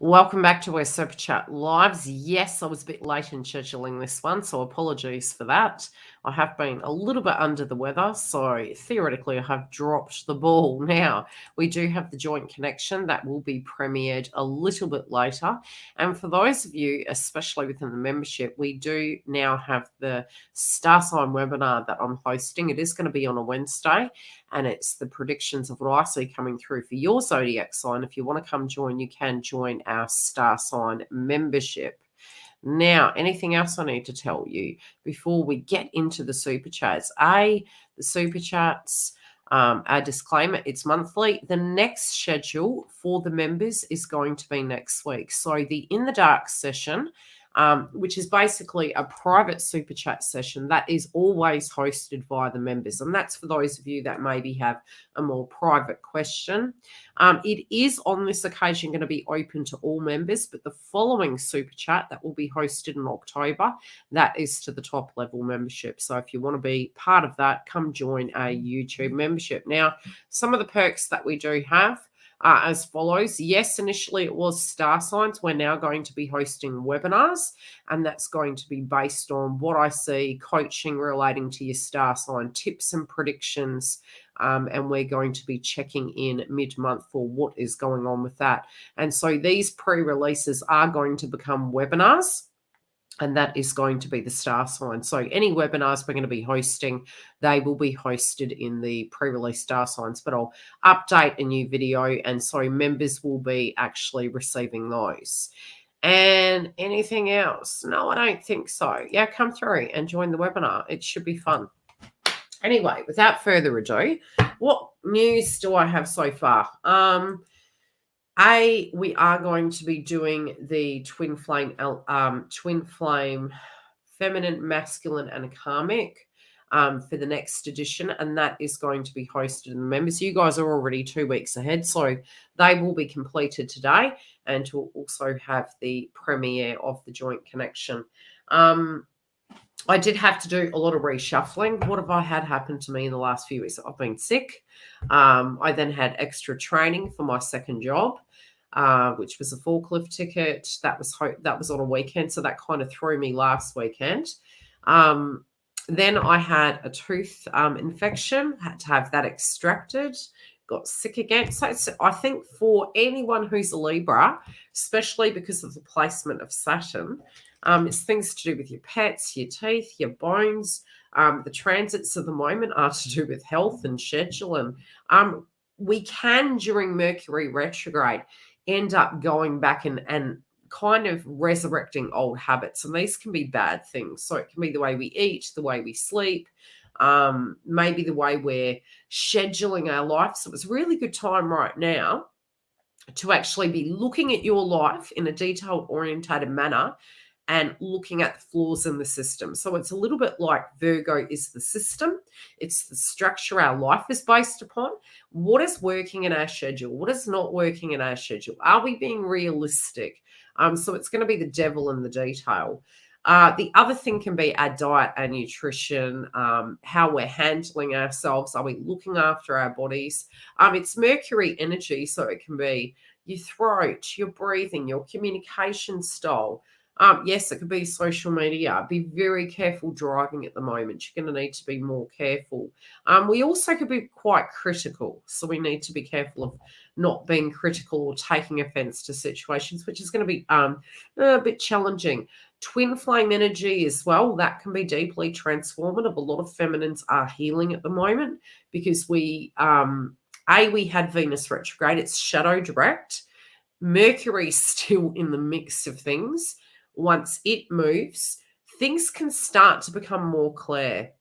Welcome back to our Super Chat Lives. Yes, I was a bit late in scheduling this one, so apologies for that. I have been a little bit under the weather, so theoretically I have dropped the ball. Now, we do have the joint connection that will be premiered a little bit later. And for those of you, especially within the membership, we do now have the Star Sign webinar that I'm hosting. It is going to be on a Wednesday, and it's the predictions of what I see coming through for your zodiac sign. If you want to come join, you can join our Star Sign membership. Now, anything else I need to tell you before we get into the super chats? The super chats, a disclaimer, it's monthly. The next schedule for the members is going to be next week. So the In the Dark session, which is basically a private super chat session that is always hosted by the members. And that's for those of you that maybe have a more private question. It is on this occasion going to be open to all members, but the following super chat that will be hosted in October, that is to the top level membership. So if you want to be part of that, come join a YouTube membership. Now, some of the perks that we do have as follows. Yes, initially it was star signs. We're now going to be hosting webinars, and that's going to be based on what I see, coaching relating to your star sign, tips and predictions. And we're going to be checking in mid-month for what is going on with that. And so these pre-releases are going to become webinars, and that is going to be the star sign. So any webinars we're going to be hosting, they will be hosted in the pre-release star signs, but I'll update a new video, and so members will be actually receiving those. And anything else? No, I don't think so. Yeah, come through and join the webinar. It should be fun. Anyway, without further ado, what news do I have so far? We are going to be doing the twin flame feminine, masculine, and karmic for the next edition, and that is going to be hosted in the members. You guys are already 2 weeks ahead, so they will be completed today, and we'll also have the premiere of the joint connection. I did have to do a lot of reshuffling. What have I had happen to me in the last few weeks? I've been sick. I then had extra training for my second job, which was a forklift ticket. That was on a weekend, so that kind of threw me last weekend. Then I had a tooth infection, had to have that extracted, got sick again. So I think for anyone who's a Libra, especially because of the placement of Saturn, it's things to do with your pets, your teeth, your bones. The transits of the moment are to do with health and schedule. And we can, during Mercury retrograde, end up going back and kind of resurrecting old habits. And these can be bad things. So it can be the way we eat, the way we sleep, maybe the way we're scheduling our life. So it's a really good time right now to actually be looking at your life in a detailed orientated manner and looking at the flaws in the system. So it's a little bit like Virgo is the system. It's the structure our life is based upon. What is working in our schedule? What is not working in our schedule? Are we being realistic? So it's going to be the devil in the detail. The other thing can be our diet, our nutrition, how we're handling ourselves. Are we looking after our bodies? It's Mercury energy, so it can be your throat, your breathing, your communication style. Yes, it could be social media. Be very careful driving at the moment. You're going to need to be more careful. We also could be quite critical. So we need to be careful of not being critical or taking offense to situations, which is going to be a bit challenging. Twin flame energy as well, that can be deeply transformative. A lot of feminines are healing at the moment because we had Venus retrograde. It's shadow direct. Mercury's still in the mix of things. Once it moves, things can start to become more clear.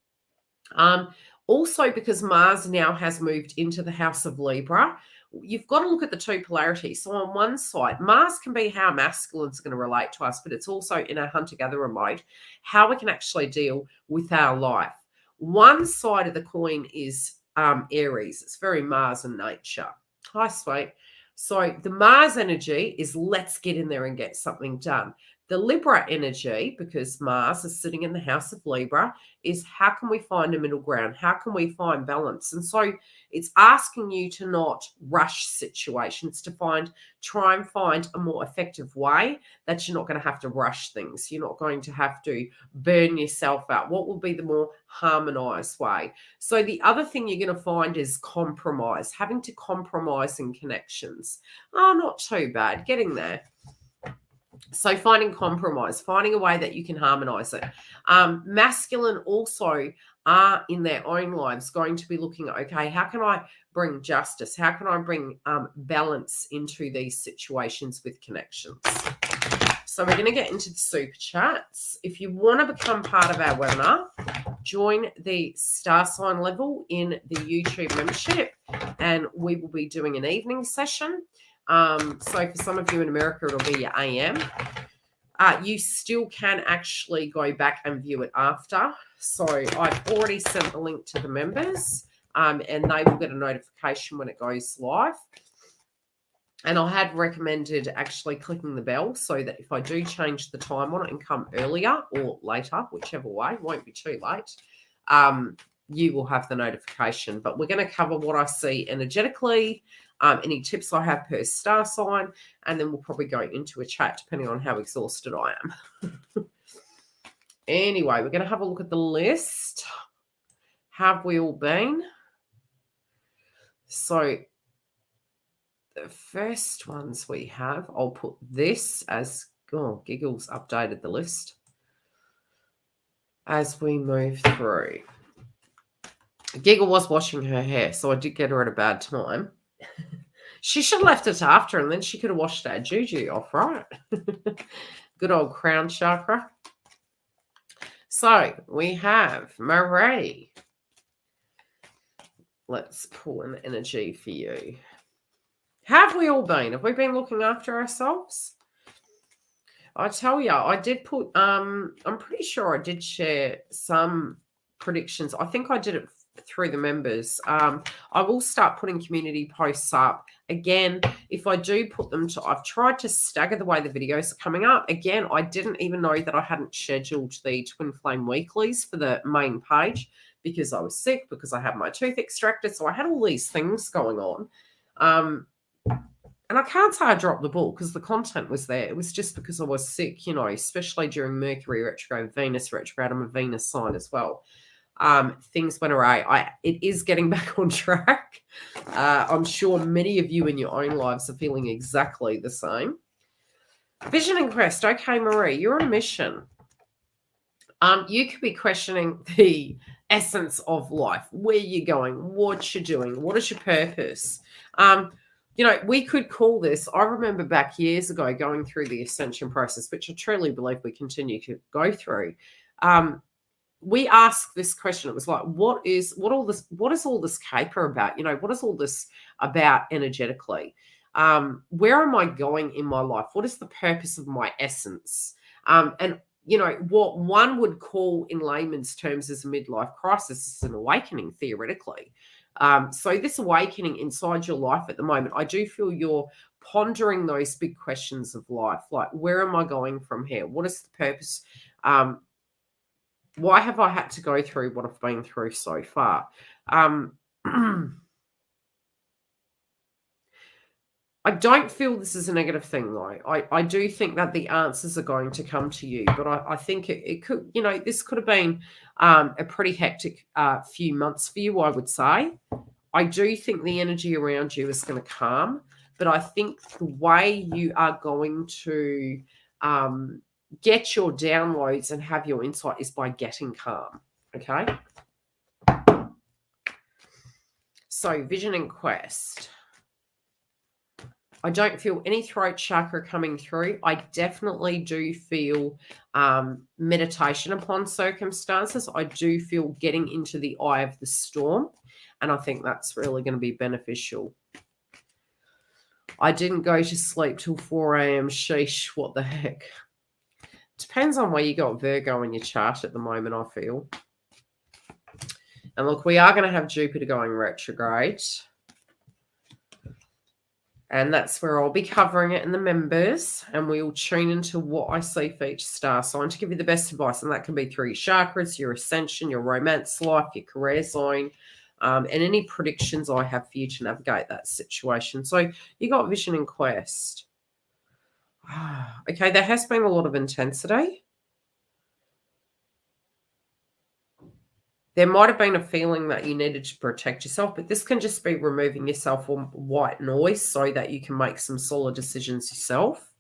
Also, because Mars now has moved into the house of Libra, you've got to look at the two polarities. So on one side, Mars can be how masculine's going to relate to us, but it's also in our hunter-gatherer mode, how we can actually deal with our life. One side of the coin is Aries. It's very Mars in nature. Hi, sweet. So the Mars energy is let's get in there and get something done. The Libra energy, because Mars is sitting in the house of Libra, is how can we find a middle ground? How can we find balance? And so it's asking you to not rush situations, to try and find a more effective way that you're not going to have to rush things. You're not going to have to burn yourself out. What will be the more harmonized way? So the other thing you're going to find is compromise, having to compromise in connections. Oh, not too bad, getting there. So finding compromise, finding a way that you can harmonize it. Masculine also are in their own lives going to be looking at, okay, how can I bring justice? How can I bring balance into these situations with connections? So we're going to get into the super chats. If you want to become part of our webinar, join the star sign level in the YouTube membership, and we will be doing an evening session. So for some of you in America, it'll be your AM. You still can actually go back and view it after. So I've already sent the link to the members, and they will get a notification when it goes live. And I had recommended actually clicking the bell so that if I do change the time on it and come earlier or later, whichever way, it won't be too late, you will have the notification. But we're going to cover what I see energetically, any tips I have per star sign, and then we'll probably go into a chat depending on how exhausted I am. Anyway, we're going to have a look at the list. Have we all been? So the first ones we have, I'll put this as, oh, Giggles updated the list as we move through. Giggle was washing her hair, so I did get her at a bad time. She should have left it after, and then she could have washed that juju off, right? Good old crown chakra. So we have Marie. Let's pull an energy for you. Have we all been? Have we been looking after ourselves? I tell you, I did put, I'm pretty sure I did share some predictions. I think I did it through the members. I will start putting community posts up. Again, if I do put them to, I've tried to stagger the way the videos are coming up. Again, I didn't even know that I hadn't scheduled the Twin Flame Weeklies for the main page because I was sick, because I had my tooth extracted. So I had all these things going on. And I can't say I dropped the ball because the content was there. It was just because I was sick, you know, especially during Mercury retrograde, Venus retrograde. I'm a Venus sign as well. Things went awry. It is getting back on track. I'm sure many of you in your own lives are feeling exactly the same. Vision and Quest. Okay, Marie, you're on a mission. You could be questioning the essence of life. Where you're going, what you're doing, what is your purpose? You know, we could call this, I remember back years ago going through the ascension process, which I truly believe we continue to go through. We asked this question. It was like, what is all this caper about? You know, what is all this about energetically? Where am I going in my life? What is the purpose of my essence? And you know, what one would call in layman's terms as a midlife crisis is an awakening, theoretically. So this awakening inside your life at the moment, I do feel you're pondering those big questions of life, like where am I going from here? What is the purpose? Why have I had to go through what I've been through so far? I don't feel this is a negative thing, though. I do think that the answers are going to come to you, but I think it could, you know, this could have been a pretty hectic few months for you, I would say. I do think the energy around you is going to calm, but I think the way you are going to get your downloads and have your insight is by getting calm, okay? So, Vision and Quest. I don't feel any throat chakra coming through. I definitely do feel meditation upon circumstances. I do feel getting into the eye of the storm, and I think that's really going to be beneficial. I didn't go to sleep till 4 a.m. Sheesh, what the heck? Depends on where you got Virgo in your chart at the moment, I feel. And look, we are going to have Jupiter going retrograde. And that's where I'll be covering it in the members, and we'll tune into what I see for each star sign to give you the best advice. And that can be through your chakras, your ascension, your romance life, your career zone, and any predictions I have for you to navigate that situation. So you got vision and quest. Okay, there has been a lot of intensity. There might have been a feeling that you needed to protect yourself, but this can just be removing yourself from white noise so that you can make some solid decisions yourself.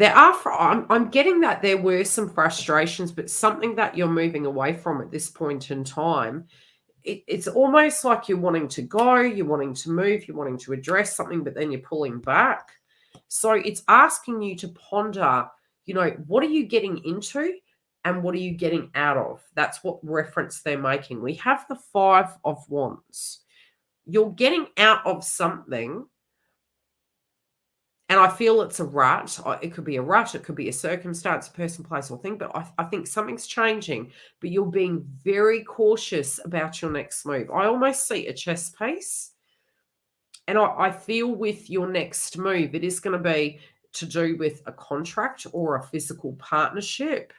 I'm getting that there were some frustrations, but something that you're moving away from at this point in time. It's almost like you're wanting to go, you're wanting to move, you're wanting to address something, but then you're pulling back. So it's asking you to ponder, what are you getting into and what are you getting out of? That's what reference they're making. We have the 5 of Wands. You're getting out of something, and I feel it's a rut. It could be a rut, it could be a circumstance, a person, place, or thing, but I think something's changing, but you're being very cautious about your next move. I almost see a chess piece, and I feel with your next move, it is going to be to do with a contract or a physical partnership.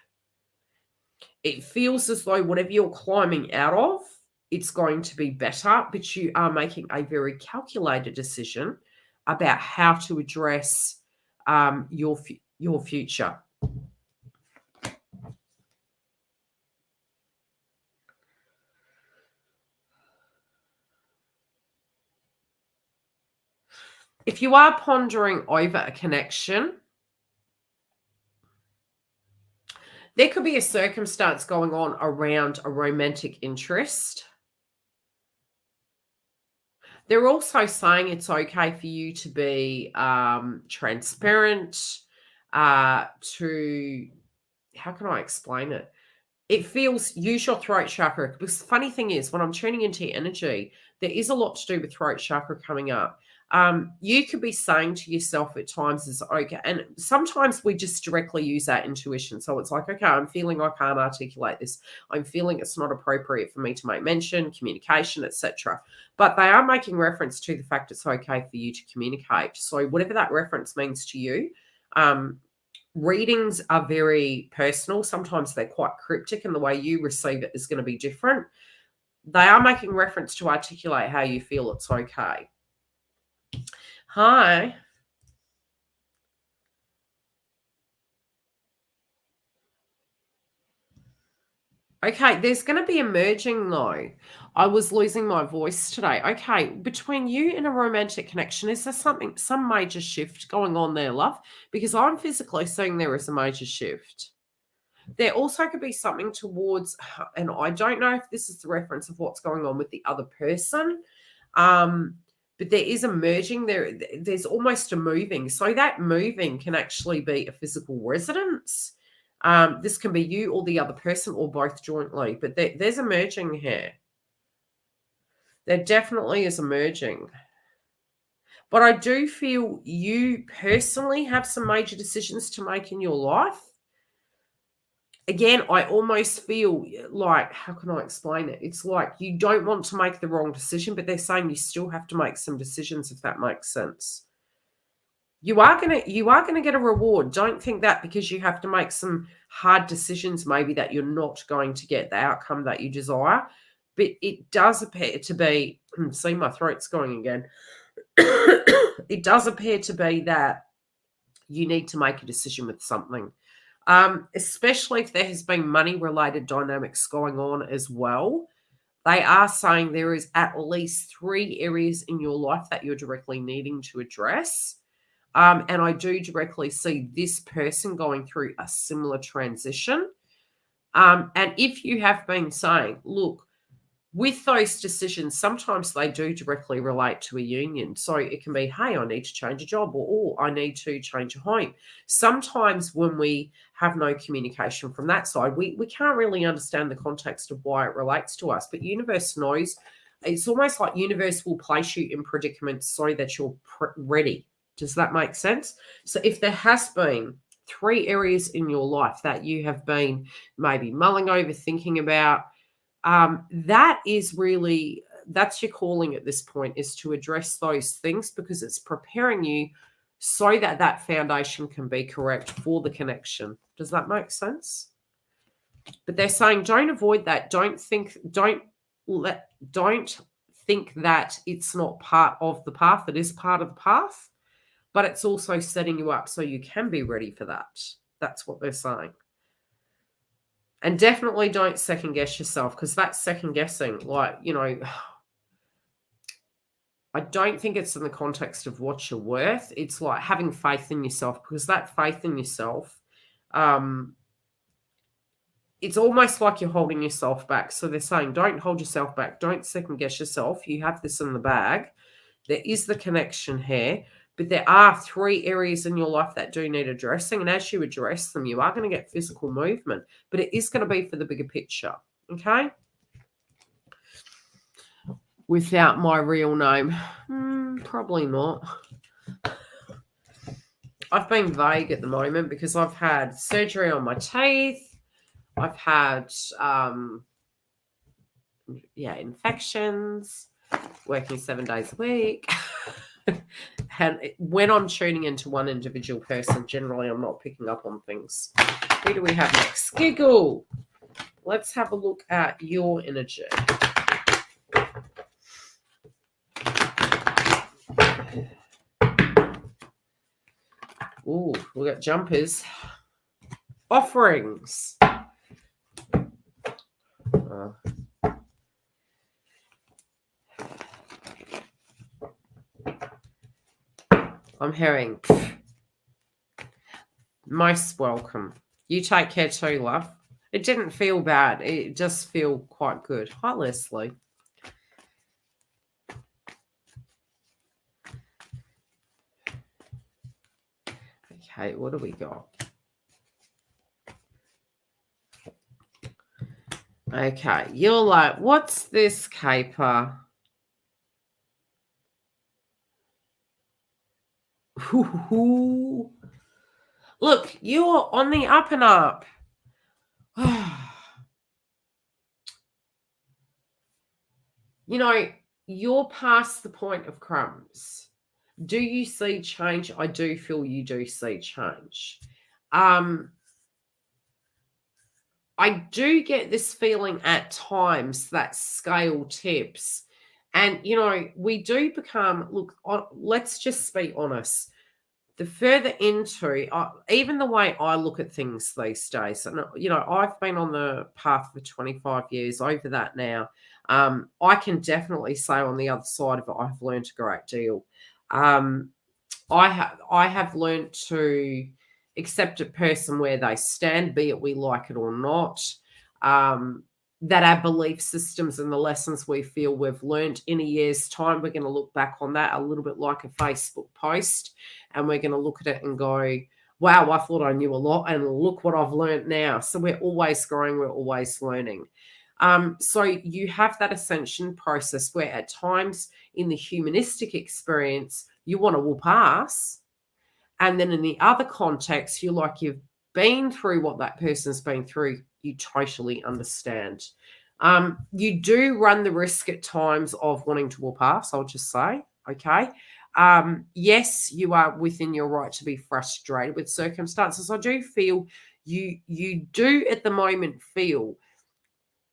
It feels as though whatever you're climbing out of, it's going to be better, but you are making a very calculated decision about how to address your future. If you are pondering over a connection, there could be a circumstance going on around a romantic interest. They're also saying it's okay for you to be transparent, how can I explain it? It feels, use your throat chakra. Because the funny thing is, when I'm tuning into your energy, there is a lot to do with throat chakra coming up. You could be saying to yourself at times, is okay. And sometimes we just directly use our intuition. So it's like, okay, I'm feeling I can't articulate this. I'm feeling it's not appropriate for me to make mention, communication, etc. But they are making reference to the fact it's okay for you to communicate. So whatever that reference means to you, readings are very personal. Sometimes they're quite cryptic, and the way you receive it is going to be different. They are making reference to articulate how you feel it's okay. Hi. Okay, there's going to be a merging though. I was losing my voice today. Okay, between you and a romantic connection, is there some major shift going on there, love? Because I'm physically seeing there is a major shift. There also could be something towards, and I don't know if this is the reference of what's going on with the other person, but there is a merging there. There's almost a moving. So that moving can actually be a physical residence. This can be you or the other person or both jointly, but there's a merging here. There definitely is a merging. But I do feel you personally have some major decisions to make in your life. Again, I almost feel like, how can I explain it? It's like you don't want to make the wrong decision, but they're saying you still have to make some decisions, if that makes sense. You are gonna get a reward. Don't think that because you have to make some hard decisions, maybe that you're not going to get the outcome that you desire. But it does appear to be, see, my throat's going again. It does appear to be that you need to make a decision with something. Especially if there has been money-related dynamics going on as well. They are saying there is at least 3 areas in your life that you're directly needing to address. And I do directly see this person going through a similar transition. And if you have been saying, look, with those decisions, sometimes they do directly relate to a union. So it can be, hey, I need to change a job, or I need to change a home. Sometimes when we have no communication from that side, we can't really understand the context of why it relates to us. But universe knows. It's almost like universe will place you in predicaments so that you're ready. Does that make sense? So if there has been 3 areas in your life that you have been maybe mulling over, thinking about, that is really that's your calling at this point, is to address those things, because it's preparing you so that that foundation can be correct for the connection. Does that make sense? But they're saying don't avoid that. Don't think that it's not part of the path. It is part of the path, but it's also setting you up so you can be ready for that. That's what they're saying. And definitely don't second guess yourself, because that's second guessing. Like, you know, I don't think it's in the context of what you're worth. It's like having faith in yourself, because that faith in yourself, it's almost like you're holding yourself back. So they're saying don't hold yourself back. Don't second guess yourself. You have this in the bag. There is the connection here, but there are 3 areas in your life that do need addressing. And as you address them, you are going to get physical movement, but it is going to be for the bigger picture. Okay? Without my real name? Probably not. I've been vague at the moment because I've had surgery on my teeth. I've had, infections, working 7 days a week. And when I'm tuning into one individual person, generally I'm not picking up on things. Who do we have next? Giggle. Let's have a look at your energy. Ooh, we got jumpers. Offerings. I'm hearing most welcome. You take care too, love. It didn't feel bad. It just feel quite good. Hi, Leslie. Okay, what do we got? Okay, you're like, what's this caper? Ooh. Look, you're on the up and up. You know, you're past the point of crumbs. Do you see change? I do feel you do see change. I do get this feeling at times that scale tips. And, you know, we do become, look, let's just be honest. The further into, even the way I look at things these days, and, you know, I've been on the path for 25 years, over that now. I can definitely say on the other side of it, I've learned a great deal. I have learned to accept a person where they stand, be it we like it or not. That our belief systems and the lessons we feel we've learned in a year's time, we're going to look back on that a little bit like a Facebook post, and we're going to look at it and go, wow, I thought I knew a lot, and look what I've learned now. So we're always growing, we're always learning. So you have that ascension process where at times in the humanistic experience, you want to whoop ass. And then in the other context, you're like, you've been through what that person's been through. You totally understand. You do run the risk at times of wanting to whoop ass, I'll just say, okay? Yes, you are within your right to be frustrated with circumstances. I do feel you do at the moment feel,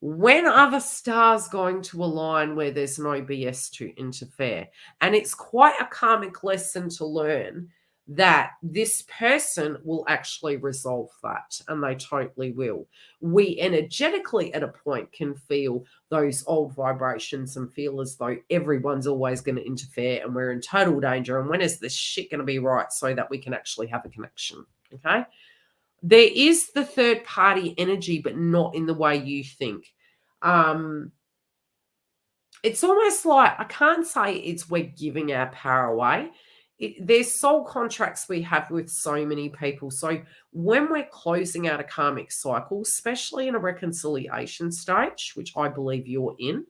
when are the stars going to align where there's no BS to interfere? And it's quite a karmic lesson to learn that this person will actually resolve that, and they totally will. We energetically at a point can feel those old vibrations and feel as though everyone's always going to interfere and we're in total danger, and when is this shit going to be right so that we can actually have a connection, okay? There is the third party energy, but not in the way you think. It's almost like, I can't say it's we're giving our power away. There's soul contracts we have with so many people. So when we're closing out a karmic cycle, especially in a reconciliation stage, which I believe you're in,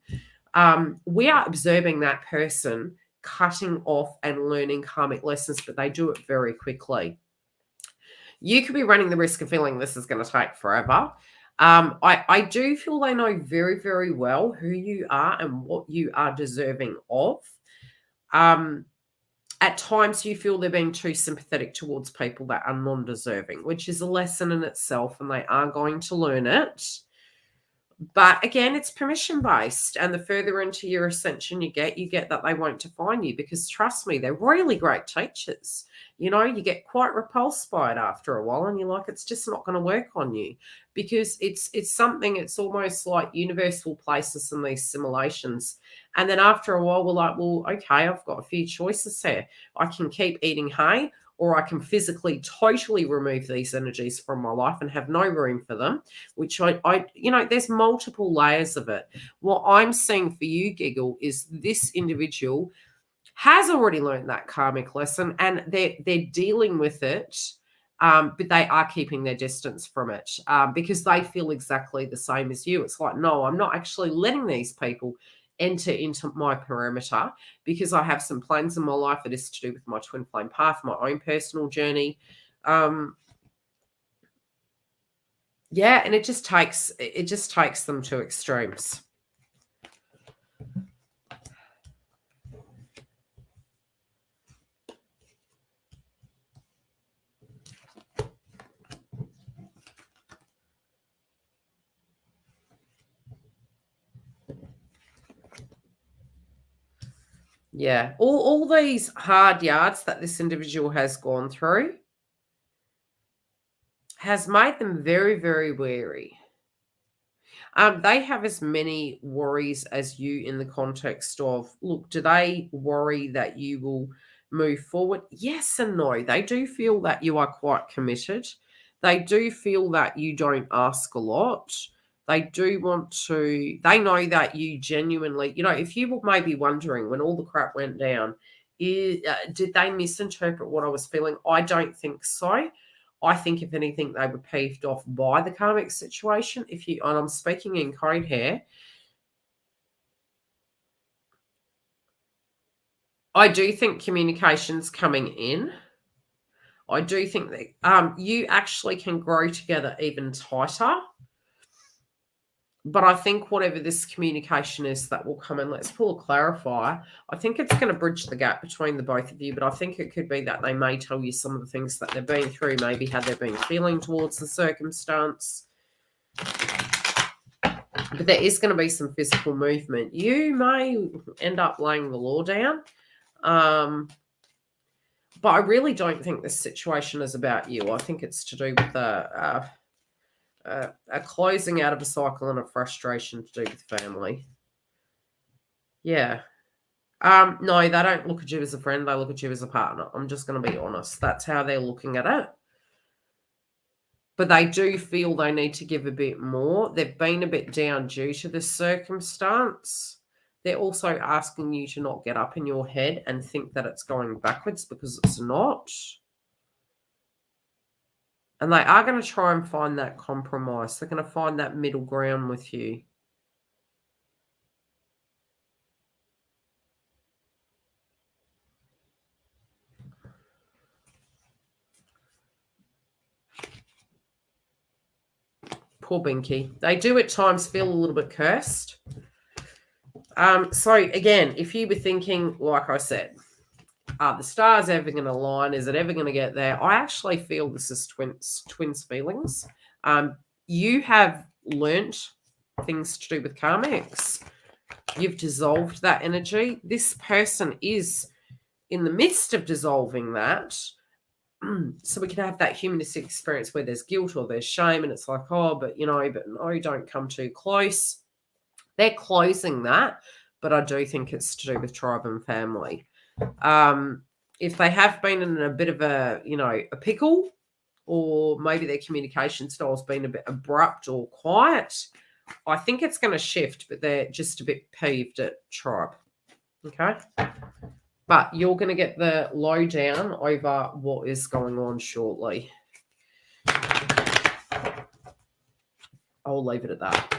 we are observing that person cutting off and learning karmic lessons, but they do it very quickly. You could be running the risk of feeling this is going to take forever. I do feel they know very, very well who you are and what you are deserving of. At times you feel they're being too sympathetic towards people that are non-deserving, which is a lesson in itself, and they are going to learn it. But again, it's permission based, and the further into your ascension you get that they won't define you, because trust me, they're really great teachers. You get quite repulsed by it after a while, and you're like, it's just not going to work on you, because it's something. It's almost like universe will place us in these simulations, and then after a while we're like, well, okay, I've got a few choices here. I can keep eating hay, or I can physically totally remove these energies from my life and have no room for them, which there's multiple layers of it. What I'm seeing for you, Giggle, is this individual has already learned that karmic lesson, and they're dealing with it, but they are keeping their distance from it, because they feel exactly the same as you. It's like, no, I'm not actually letting these people enter into my perimeter, because I have some plans in my life that is to do with my twin flame path, my own personal journey. And it just takes them to extremes. Yeah, all these hard yards that this individual has gone through has made them very, very wary. They have as many worries as you, in the context of, look, do they worry that you will move forward? Yes and no. They do feel that you are quite committed. They do feel that you don't ask a lot. They do want to, they know that you genuinely, if you were maybe wondering when all the crap went down, did they misinterpret what I was feeling? I don't think so. I think, if anything, they were peeved off by the karmic situation. And I'm speaking in code here, I do think communication's coming in. I do think that you actually can grow together even tighter. But I think whatever this communication is that will come in, let's pull a clarifier. I think it's going to bridge the gap between the both of you, but I think it could be that they may tell you some of the things that they've been through, maybe how they've been feeling towards the circumstance. But there is going to be some physical movement. You may end up laying the law down. But I really don't think this situation is about you. I think it's to do with a closing out of a cycle and a frustration to do with family. Yeah. No, they don't look at you as a friend. They look at you as a partner. I'm just going to be honest. That's how they're looking at it. But they do feel they need to give a bit more. They've been a bit down due to this circumstance. They're also asking you to not get up in your head and think that it's going backwards, because it's not. And they are going to try and find that compromise. They're going to find that middle ground with you. Poor Binky. They do at times feel a little bit cursed. So again, if you were thinking, like I said, are the stars ever going to align? Is it ever going to get there? I actually feel this is twins feelings. You have learnt things to do with karmics. You've dissolved that energy. This person is in the midst of dissolving that. So we can have that humanistic experience where there's guilt or there's shame, and it's like, oh, but no, don't come too close. They're closing that, but I do think it's to do with tribe and family. If they have been in a bit of a pickle, or maybe their communication style's been a bit abrupt or quiet, I think it's going to shift, but they're just a bit peeved at tribe. Okay? But you're going to get the lowdown over what is going on shortly. I'll leave it at that.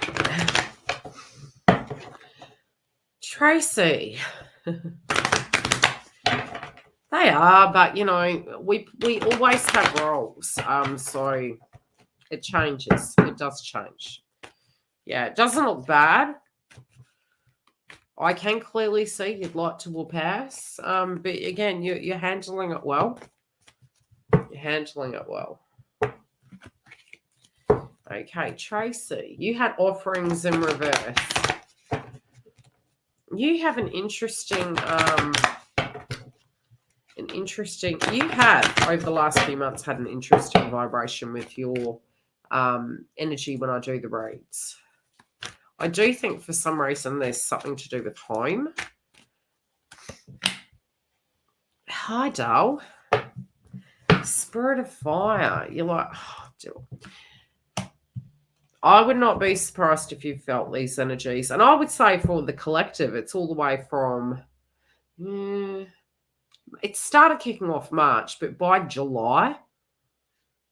Tracy. They are, but we always have roles. So It changes. It does change. Yeah, it doesn't look bad. I can clearly see you'd like to whoop ass. But again, you're handling it well. You're handling it well. Okay, Tracy, you had offerings in reverse. You have an interesting, you have over the last few months had an interesting vibration with your energy when I do the reads. I do think for some reason there's something to do with home. Hi, Dal. Spirit of fire. You're like, I would not be surprised if you felt these energies. And I would say for the collective, it's all the way from, it started kicking off March, but by July,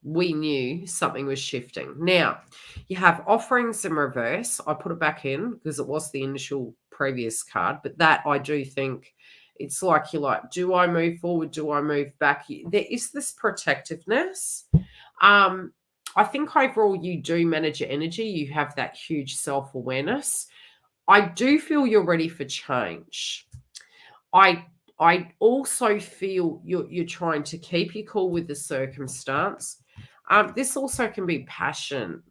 we knew something was shifting. Now, you have offerings in reverse. I put it back in because it was the initial previous card, but that I do think it's like you're like, do I move forward? Do I move back? There is this protectiveness. I think overall you do manage your energy. You have that huge self-awareness. I do feel you're ready for change. I also feel you're trying to keep your cool with the circumstance. This also can be passion.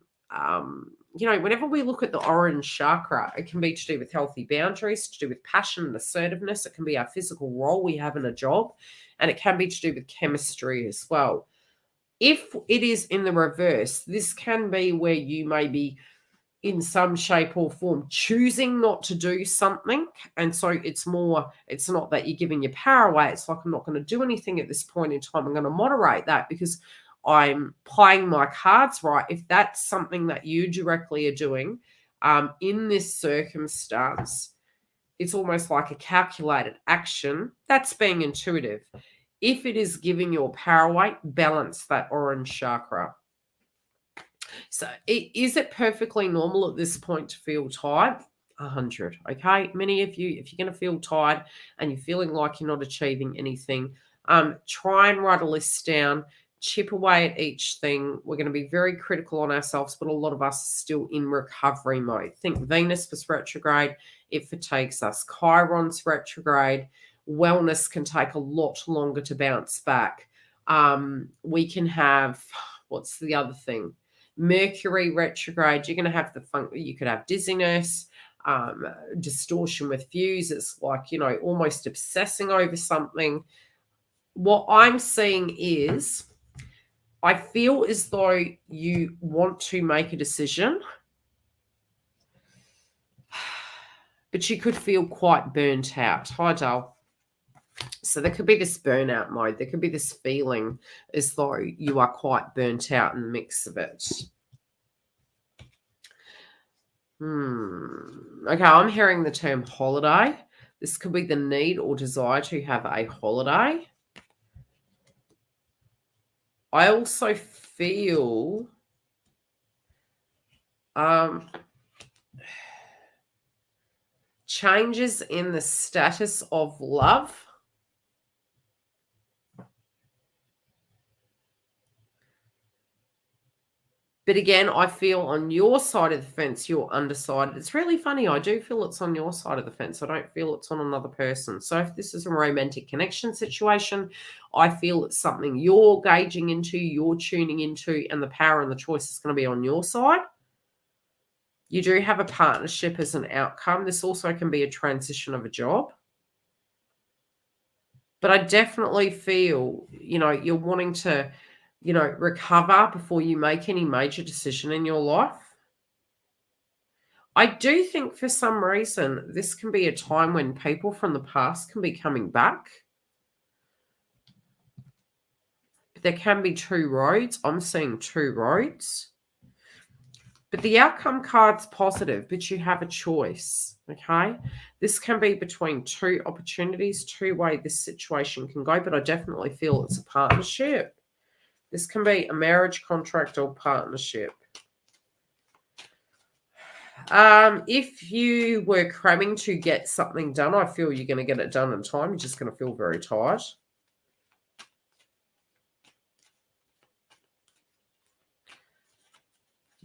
Whenever we look at the orange chakra, it can be to do with healthy boundaries, to do with passion and assertiveness. It can be our physical role we have in a job, and it can be to do with chemistry as well. If it is in the reverse, this can be where you may be in some shape or form choosing not to do something. And so it's not that you're giving your power away. It's like, I'm not going to do anything at this point in time. I'm going to moderate that because I'm playing my cards right. If that's something that you directly are doing in this circumstance, it's almost like a calculated action. That's being intuitive. If it is giving your power away, balance that orange chakra. So is it perfectly normal at this point to feel tired? 100. Okay. Many of you, if you're going to feel tired and you're feeling like you're not achieving anything, try and write a list down, chip away at each thing. We're going to be very critical on ourselves, but a lot of us are still in recovery mode. Think Venus was retrograde. It fatigues us. Chiron's retrograde. Wellness can take a lot longer to bounce back. We can have, what's the other thing? Mercury retrograde. You're going to have you could have dizziness, distortion with views. It's like, almost obsessing over something. What I'm seeing is I feel as though you want to make a decision, but you could feel quite burnt out. Hi, Dale. So there could be this burnout mode. There could be this feeling as though you are quite burnt out in the mix of it. Okay, I'm hearing the term holiday. This could be the need or desire to have a holiday. I also feel changes in the status of love. But again, I feel on your side of the fence, you're undecided. It's really funny. I do feel it's on your side of the fence. I don't feel it's on another person. So if this is a romantic connection situation, I feel it's something you're gauging into, you're tuning into, and the power and the choice is going to be on your side. You do have a partnership as an outcome. This also can be a transition of a job. But I definitely feel, you're wanting to recover before you make any major decision in your life. I do think for some reason, this can be a time when people from the past can be coming back. But there can be two roads. I'm seeing two roads. But the outcome card's positive, but you have a choice, okay? This can be between two opportunities, two ways this situation can go, but I definitely feel it's a partnership. This can be a marriage contract or partnership. If you were cramming to get something done, I feel you're going to get it done in time. You're just going to feel very tired.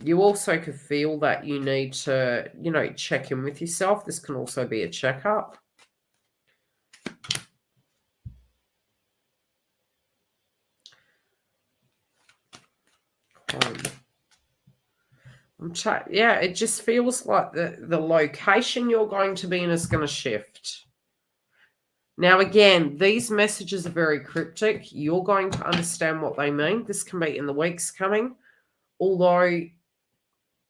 You also could feel that you need to, check in with yourself. This can also be a checkup. Yeah, it just feels like the location you're going to be in is going to shift. Now, again, these messages are very cryptic. You're going to understand what they mean. This can be in the weeks coming. Although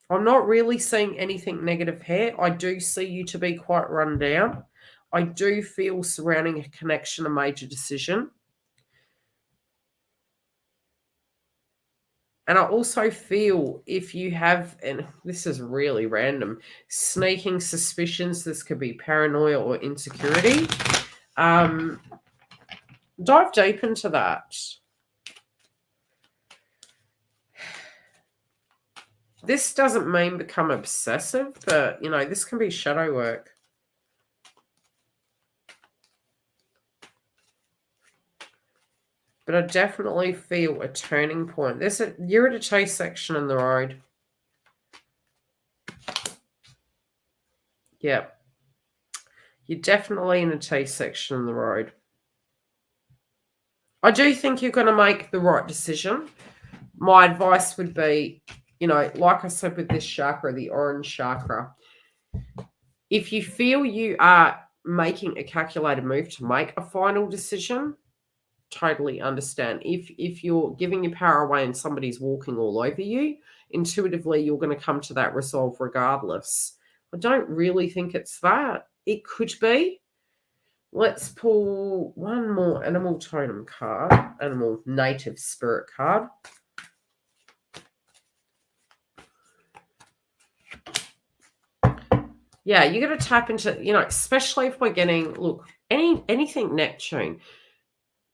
I'm not really seeing anything negative here. I do see you to be quite run down. I do feel surrounding a connection, a major decision. And I also feel if you have, and this is really random, sneaking suspicions, this could be paranoia or insecurity. Dive deep into that. This doesn't mean become obsessive, but, this can be shadow work. But I definitely feel a turning point. You're at a T section in the road. Yeah. You're definitely in a T section in the road. I do think you're going to make the right decision. My advice would be, like I said with this chakra, the orange chakra, if you feel you are making a calculated move to make a final decision, totally understand. If you're giving your power away and somebody's walking all over you, intuitively you're going to come to that resolve regardless. I don't really think it's that. It could be. Let's pull one more animal totem card, animal native spirit card. Yeah, you're going to tap into, especially if we're getting, look, anything Neptune.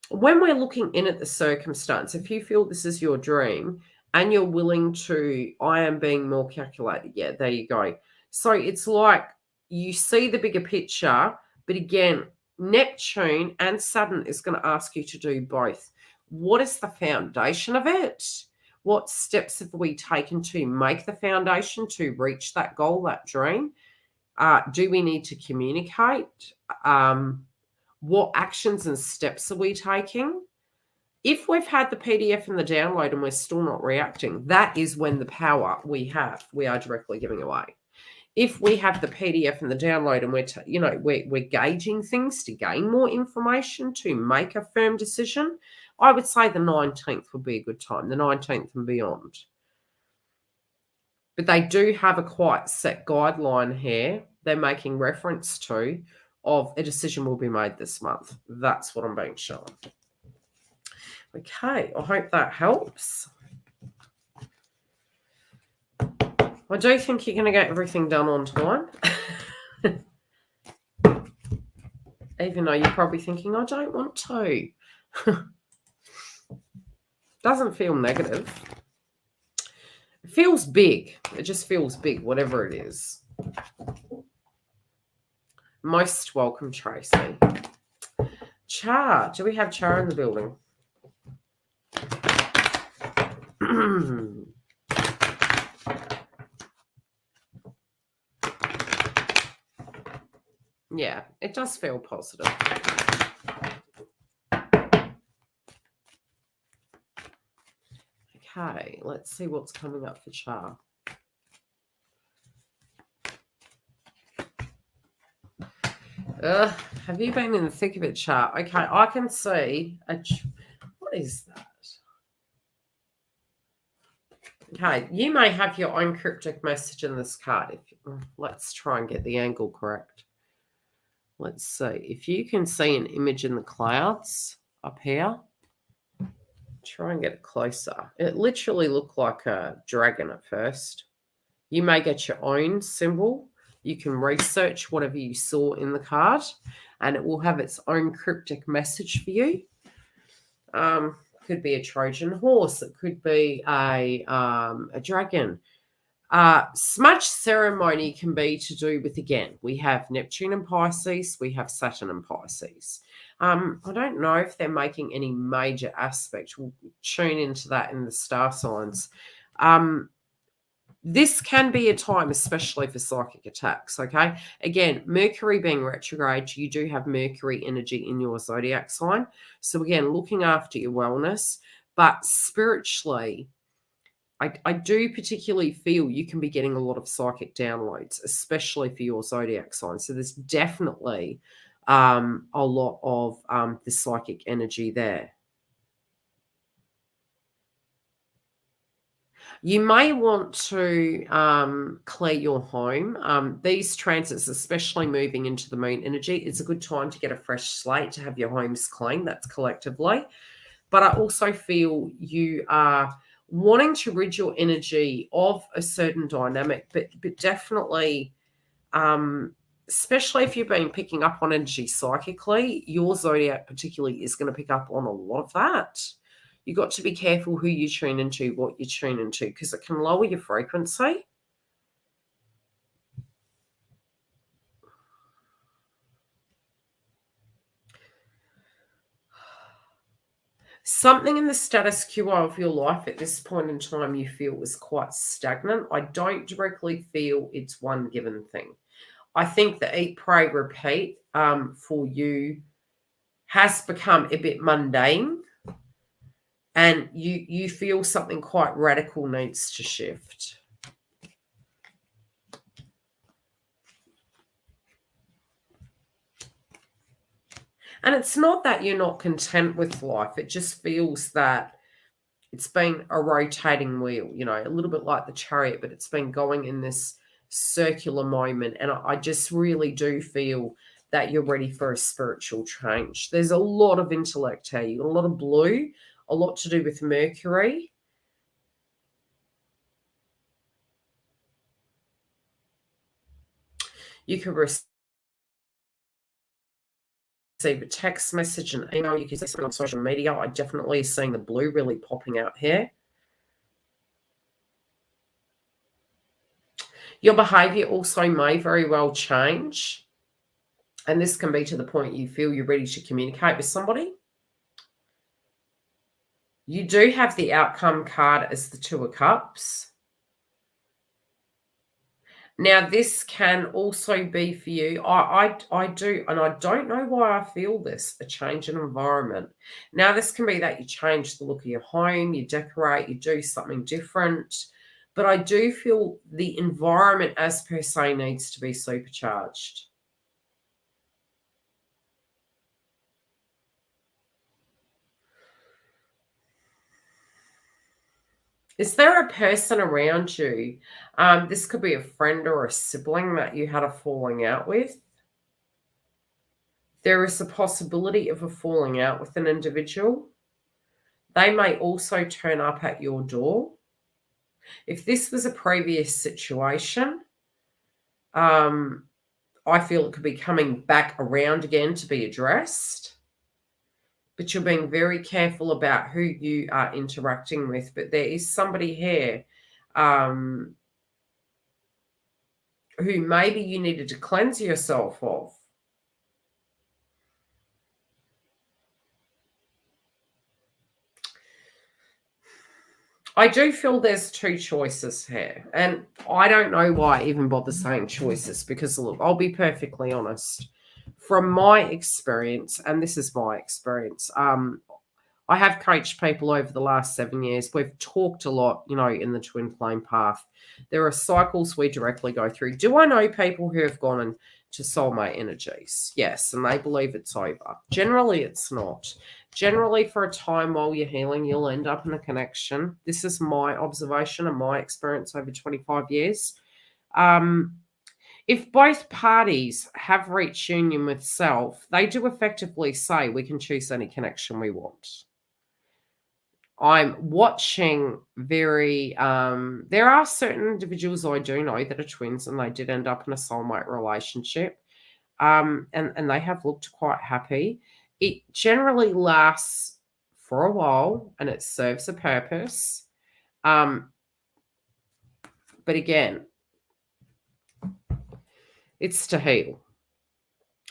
When we're looking in at the circumstance, if you feel this is your dream and you're willing to, I am being more calculated. Yeah, there you go. So it's like you see the bigger picture, but again, Neptune and Saturn is going to ask you to do both. What is the foundation of it? What steps have we taken to make the foundation to reach that goal, that dream? Do we need to communicate? What actions and steps are we taking? If we've had the PDF and the download and we're still not reacting, that is when the power we are directly giving away. If we have the PDF and the download and we're gauging things to gain more information to make a firm decision, I would say the 19th would be a good time, the 19th and beyond. But they do have a quite set guideline here they're making reference to of a decision will be made this month. That's what I'm being shown. Okay, I hope that helps. I do think you're going to get everything done on time. Even though you're probably thinking, I don't want to. Doesn't feel negative. It feels big. It just feels big, whatever it is. Most welcome, Tracy. Char. Do we have Char in the building? Yeah, it does feel positive. Okay, let's see what's coming up for Char. Have you been in the thick of it, Char? Okay, I can see what is that? Okay, you may have your own cryptic message in this card. Let's try and get the angle correct. Let's see. If you can see an image in the clouds up here, try and get it closer. It literally looked like a dragon at first. You may get your own symbol. You can research whatever you saw in the card, and it will have its own cryptic message for you. Could be a Trojan horse. It could be a dragon. Smudge ceremony can be to do with, again, we have Neptune and Pisces, we have Saturn and Pisces. I don't know if they're making any major aspect. We'll tune into that in the star signs. This can be a time, especially for psychic attacks, okay? Again, Mercury being retrograde, you do have Mercury energy in your zodiac sign. So again, looking after your wellness, but spiritually, I do particularly feel you can be getting a lot of psychic downloads, especially for your zodiac sign. So there's definitely a lot of the psychic energy there. You may want to clear your home. These transits, especially moving into the moon energy, it's a good time to get a fresh slate, to have your homes clean. That's collectively. But I also feel you are wanting to rid your energy of a certain dynamic, but definitely, especially if you've been picking up on energy psychically, your zodiac particularly is going to pick up on a lot of that. You've got to be careful who you tune into, what you tune into, because it can lower your frequency. Something in the status quo of your life at this point in time you feel is quite stagnant. I don't directly feel it's one given thing. I think the eat, pray, repeat for you has become a bit mundane, and you feel something quite radical needs to shift. And it's not that you're not content with life. It just feels that it's been a rotating wheel, a little bit like the chariot, but it's been going in this circular moment. And I just really do feel that you're ready for a spiritual change. There's a lot of intellect here. You've got a lot of blue, a lot to do with Mercury. You can receive a text message, an email. You can see something on social media. I definitely seeing the blue really popping out here. Your behavior also may very well change. And this can be to the point you feel you're ready to communicate with somebody. You do have the outcome card as the Two of Cups. Now, this can also be for you. I do, and I don't know why I feel this, a change in environment. Now, this can be that you change the look of your home, you decorate, you do something different. But I do feel the environment as per se needs to be supercharged. Is there a person around you? This could be a friend or a sibling that you had a falling out with. There is a possibility of a falling out with an individual. They may also turn up at your door. If this was a previous situation, I feel it could be coming back around again to be addressed. But you're being very careful about who you are interacting with. But there is somebody here who maybe you needed to cleanse yourself of. I do feel there's two choices here. And I don't know why I even bother saying choices, because look, I'll be perfectly honest. From my experience, and this is my experience, I have coached people over the last 7 years. We've talked a lot, in the twin flame path. There are cycles we directly go through. Do I know people who have gone into soulmate energies? Yes, and they believe it's over. Generally, it's not. Generally, for a time while you're healing, you'll end up in a connection. This is my observation and my experience over 25 years. If both parties have reached union with self, they do effectively say we can choose any connection we want. I'm watching there are certain individuals I do know that are twins, and they did end up in a soulmate relationship. And they have looked quite happy. It generally lasts for a while and it serves a purpose. But again, it's to heal.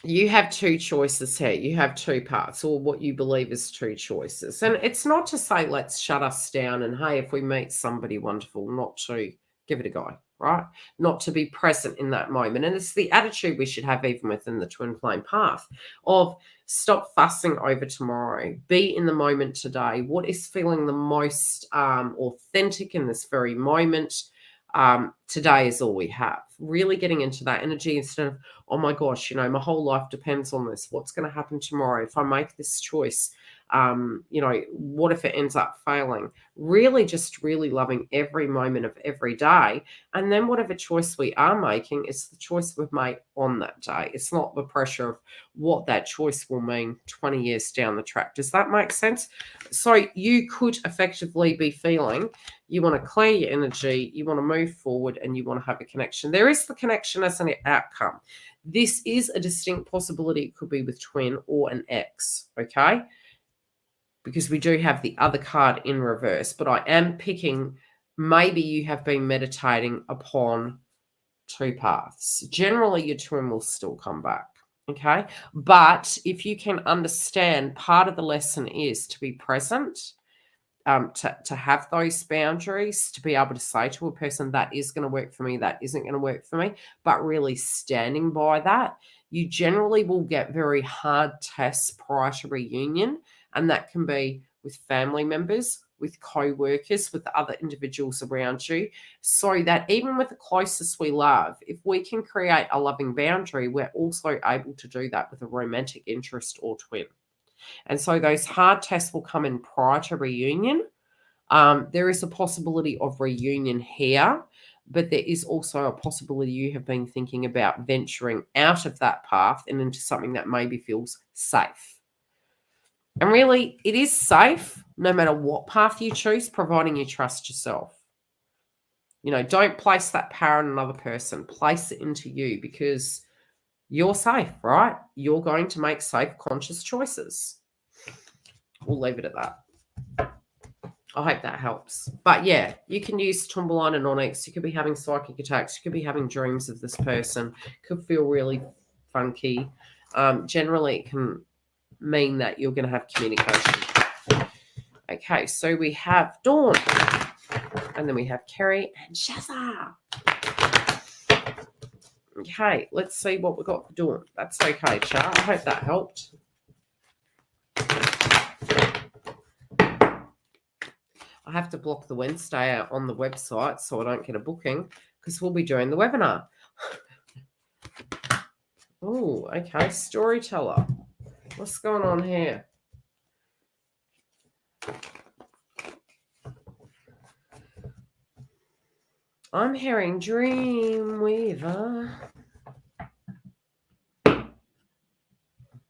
You have two choices here. You have two parts, or what you believe is two choices. And it's not to say let's shut us down and, hey, if we meet somebody wonderful, not to give it a go, right? Not to be present in that moment. And it's the attitude we should have even within the twin flame path of stop fussing over tomorrow. Be in the moment today. What is feeling the most authentic in this very moment? Today is all we have. Really getting into that energy instead of, oh my gosh, my whole life depends on this. What's going to happen tomorrow if I make this choice? What if it ends up failing? Really just really loving every moment of every day. And then whatever choice we are making, it's the choice we've made on that day. It's not the pressure of what that choice will mean 20 years down the track. Does that make sense? So you could effectively be feeling you want to clear your energy, you want to move forward, and you want to have a connection. There is the connection as an outcome. This is a distinct possibility. It could be with twin or an ex, okay? Because we do have the other card in reverse, but I am picking maybe you have been meditating upon two paths. Generally, your twin will still come back, okay? But if you can understand, part of the lesson is to be present, to have those boundaries, to be able to say to a person that is going to work for me, that isn't going to work for me, but really standing by that. You generally will get very hard tests prior to reunion, and that can be with family members, with co-workers, with the other individuals around you, so that even with the closest we love, if we can create a loving boundary, we're also able to do that with a romantic interest or twin. And so those hard tests will come in prior to reunion. There is a possibility of reunion here, but there is also a possibility you have been thinking about venturing out of that path and into something that maybe feels safe. And really, it is safe no matter what path you choose, providing you trust yourself. Don't place that power on another person. Place it into you because you're safe, right? You're going to make safe, conscious choices. We'll leave it at that. I hope that helps. But yeah, you can use Tumblr and Onyx. You could be having psychic attacks. You could be having dreams of this person. Could feel really funky. Generally, it can mean that you're going to have communication. Okay, so we have Dawn. And then we have Kerry and Shazza. Okay, let's see what we got for Dawn. That's okay, Char. I hope that helped. I have to block the Wednesday out on the website so I don't get a booking because we'll be doing the webinar. Oh, okay. Storyteller. What's going on here? I'm hearing Dreamweaver.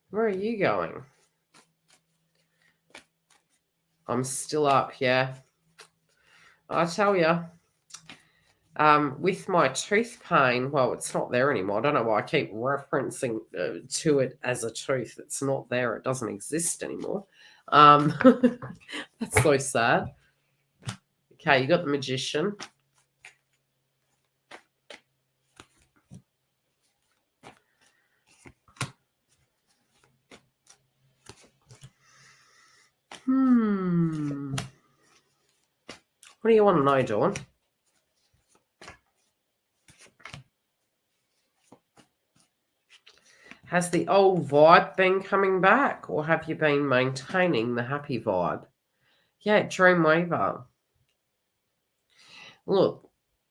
Where are you going? I'm still up, yeah. I tell you, with my tooth pain, well, it's not there anymore. I don't know why I keep referencing to it as a tooth. It's not there. It doesn't exist anymore. That's so sad. Okay, you got the Magician. What do you want to know, Dawn? Has the old vibe been coming back, or have you been maintaining the happy vibe? Yeah, Dreamweaver. Look,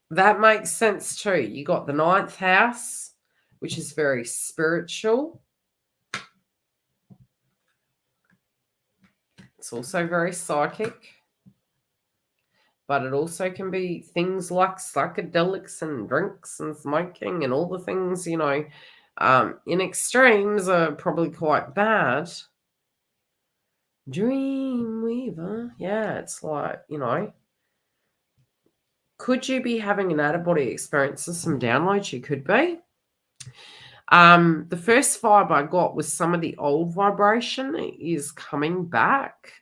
that makes sense too. You got the 9th house, which is very spiritual. It's also very psychic. But it also can be things like psychedelics and drinks and smoking and all the things, in extremes are probably quite bad. Dreamweaver. Yeah, it's like, could you be having an out-of-body experience of some downloads? You could be. The first vibe I got was some of the old vibration is coming back.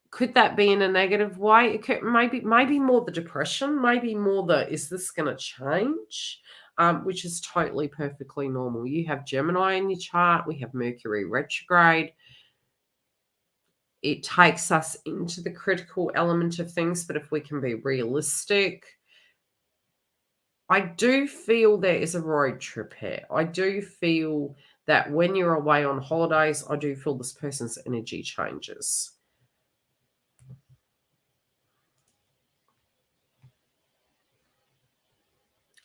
Could that be in a negative way? It could, maybe more the depression, maybe more the, is this going to change? Which is totally perfectly normal. You have Gemini in your chart. We have Mercury retrograde. it takes us into the critical element of things. But if we can be realistic, I do feel there is a road trip here. I do feel that when you're away on holidays, I do feel this person's energy changes.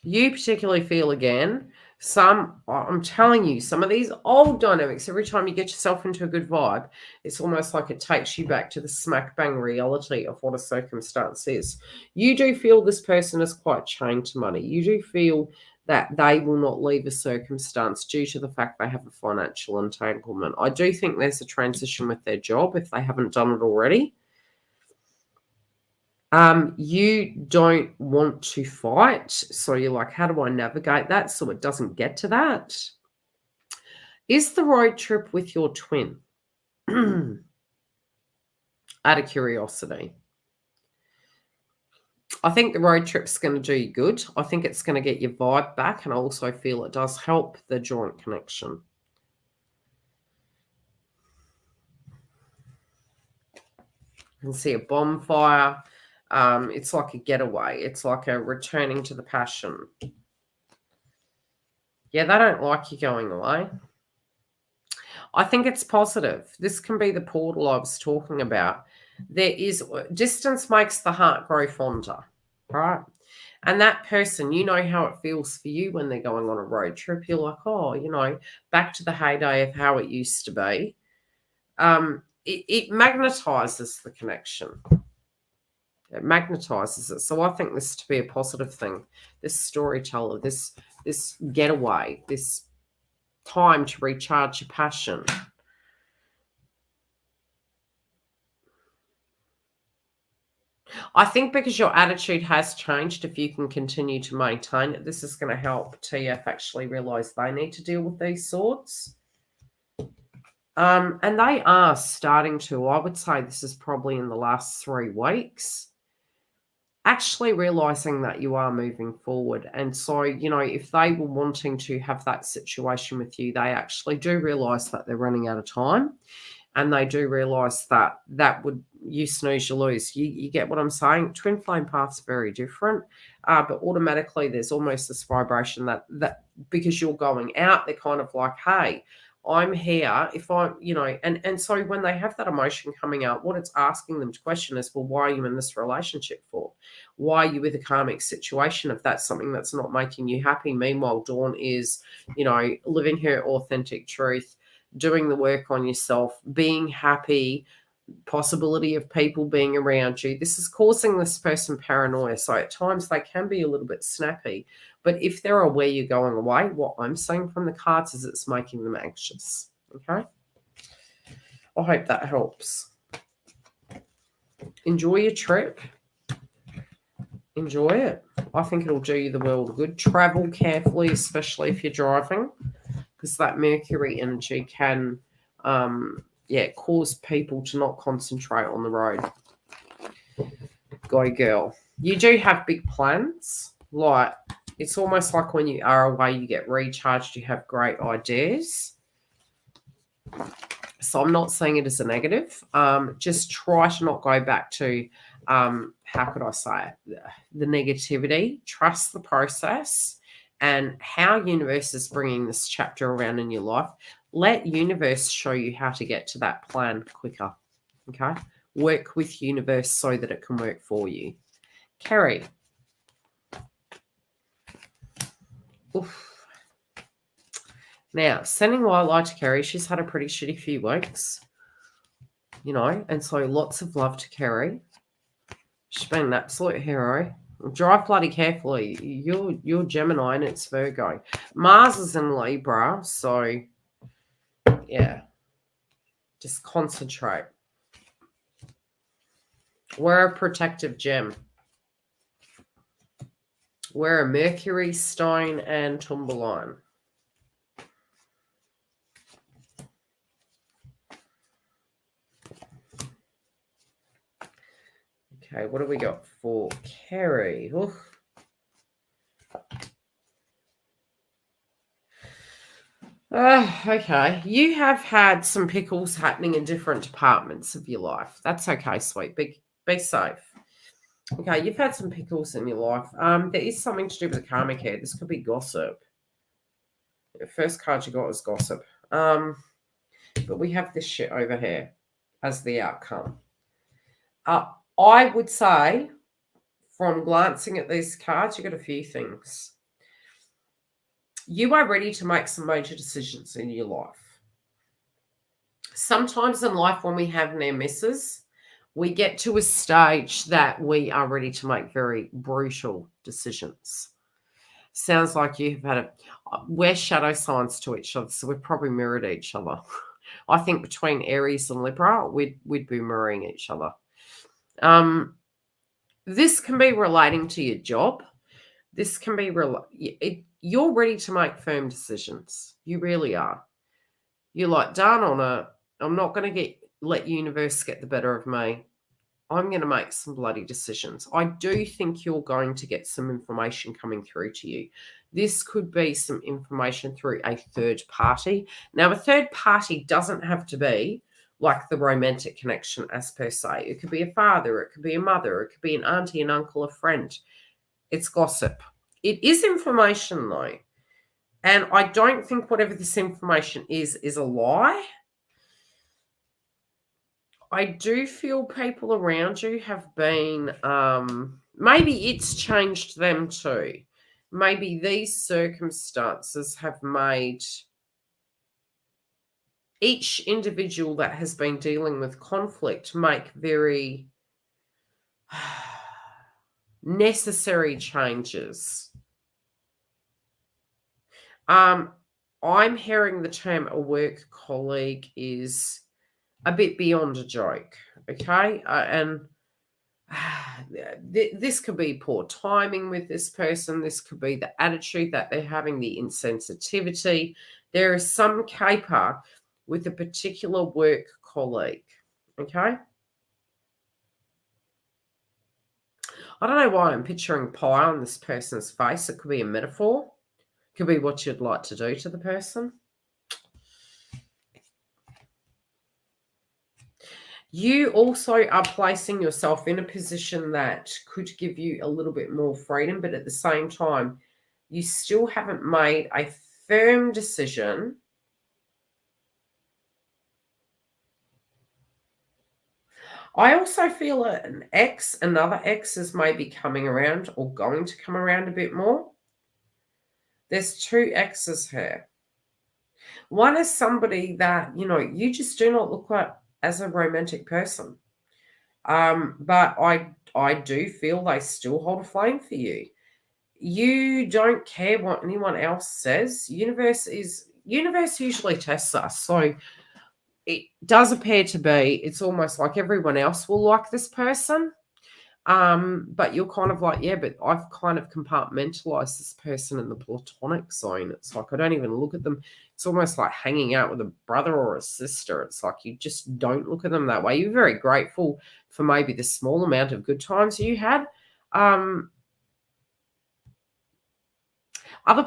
You particularly feel again, I'm telling you, some of these old dynamics, every time you get yourself into a good vibe, it's almost like it takes you back to the smack bang reality of what a circumstance is. You do feel this person is quite chained to money. You do feel that they will not leave a circumstance due to the fact they have a financial entanglement. I do think there's a transition with their job if they haven't done it already. You don't want to fight. So you're like, how do I navigate that so it doesn't get to that? Is the road trip with your twin? Out of curiosity. I think the road trip's going to do you good. I think it's going to get your vibe back, and I also feel it does help the joint connection. You can see a bonfire. It's like a getaway. It's like a returning to the passion. Yeah, they don't like you going away. I think it's positive. This can be the portal I was talking about. There is distance makes the heart grow fonder, right? And that person, you know how it feels for you when they're going on a road trip. You're like, oh, back to the heyday of how it used to be. It magnetizes the connection. It magnetizes it. So I think this to be a positive thing. This storyteller, this getaway, this time to recharge your passion. I think because your attitude has changed, if you can continue to maintain it, this is going to help TF actually realize they need to deal with these swords. And they are starting to, I would say this is probably in the last 3 weeks, actually realizing that you are moving forward. And so, if they were wanting to have that situation with you, they actually do realize that they're running out of time. And they do realize that would, you snooze, you lose. You get what I'm saying? Twin flame paths are very different, but automatically there's almost this vibration that because you're going out, they're kind of like, hey, I'm here. If I'm, and so when they have that emotion coming out, what it's asking them to question is, well, why are you in this relationship for? Why are you with a karmic situation if that's something that's not making you happy? Meanwhile, Dawn is, living her authentic truth, doing the work on yourself, being happy, possibility of people being around you. This is causing this person paranoia. So at times they can be a little bit snappy. But if they're aware you're going away, what I'm saying from the cards is it's making them anxious. Okay? I hope that helps. Enjoy your trip. Enjoy it. I think it'll do you the world of good. Travel carefully, especially if you're driving, because that Mercury energy can cause people to not concentrate on the road. Go girl. You do have big plans. Like, it's almost like when you are away, you get recharged, you have great ideas. So I'm not saying it as a negative. Just try to not go back to, how could I say it, the negativity. Trust the process and how universe is bringing this chapter around in your life. Let universe show you how to get to that plan quicker, okay? Work with universe so that it can work for you. Kerry. Oof. Now, sending white light to Kerry. She's had a pretty shitty few weeks, and so lots of love to Kerry. She's been an absolute hero. Drive bloody carefully. You're Gemini and it's Virgo. Mars is in Libra, so yeah. Just concentrate. Wear a protective gem. Wear a Mercury stone and tourmaline. Okay, what do we got for Kerry? Oof. Okay. You have had some pickles happening in different departments of your life. That's okay, sweet. Be safe. Okay, you've had some pickles in your life. There is something to do with the karmic here. This could be gossip. The first card you got was gossip. But we have this shit over here as the outcome. I would say, from glancing at these cards, you got a few things. You are ready to make some major decisions in your life. Sometimes in life, when we have near misses, we get to a stage that we are ready to make very brutal decisions. Sounds like you've had we're shadow signs to each other, so we've probably mirrored each other. I think between Aries and Libra, we'd be mirroring each other. This can be relating to your job. This can be you're ready to make firm decisions. You really are. You're like, darn on it, I'm not going to let universe get the better of me. I'm going to make some bloody decisions. I do think you're going to get some information coming through to you. This could be some information through a third party. Now, a third party doesn't have to be like the romantic connection as per se. It could be a father, it could be a mother, it could be an auntie, an uncle, a friend. It's gossip. It is information though. And I don't think whatever this information is a lie. I do feel people around you have been, maybe it's changed them too. Maybe these circumstances have made each individual that has been dealing with conflict make very necessary changes. I'm hearing the term a work colleague is a bit beyond a joke, okay? And this could be poor timing with this person. This could be the attitude that they're having, the insensitivity. There is some caper with a particular work colleague, okay? I don't know why I'm picturing pie on this person's face. It could be a metaphor. It could be what you'd like to do to the person. You also are placing yourself in a position that could give you a little bit more freedom, but at the same time, you still haven't made a firm decision. I also feel another ex is maybe coming around or going to come around a bit more. There's two exes here. One is somebody that, you just do not look at as a romantic person. But I do feel they still hold a flame for you. You don't care what anyone else says. Universe usually tests us. So it does appear to be, it's almost like everyone else will like this person. But you're kind of like, yeah, but I've kind of compartmentalized this person in the platonic zone. It's like I don't even look at them. It's almost like hanging out with a brother or a sister. It's like you just don't look at them that way. You're very grateful for maybe the small amount of good times you had. Other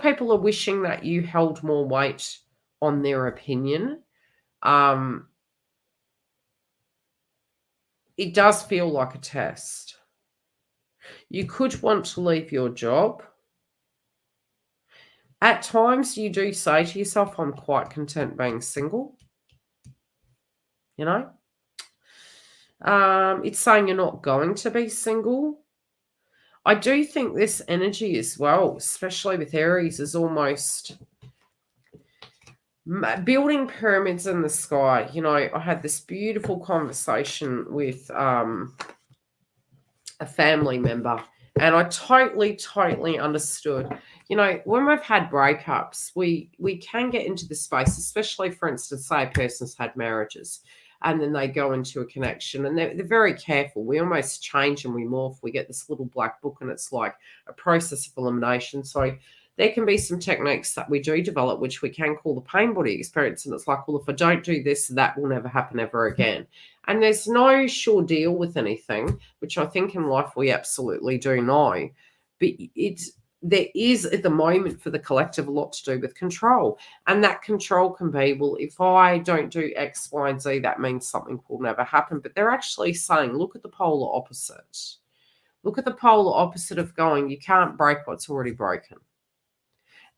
people are wishing that you held more weight on their opinion. It does feel like a test. You could want to leave your job. At times, you do say to yourself, I'm quite content being single. It's saying you're not going to be single. I do think this energy as well, especially with Aries, is almost building pyramids in the sky. I had this beautiful conversation with a family member, and I totally understood. When we've had breakups, we can get into the space, especially, for instance, say a person's had marriages and then they go into a connection and they're very careful. We almost change and we morph. We get this little black book and it's like a process of elimination. So there can be some techniques that we do develop, which we can call the pain body experience. And it's like, well, if I don't do this, that will never happen ever again. And there's no sure deal with anything, which I think in life we absolutely do know. But there is at the moment for the collective a lot to do with control. And that control can be, well, if I don't do X, Y, and Z, that means something will never happen. But they're actually saying, look at the polar opposite. Look at the polar opposite of going, you can't break what's already broken.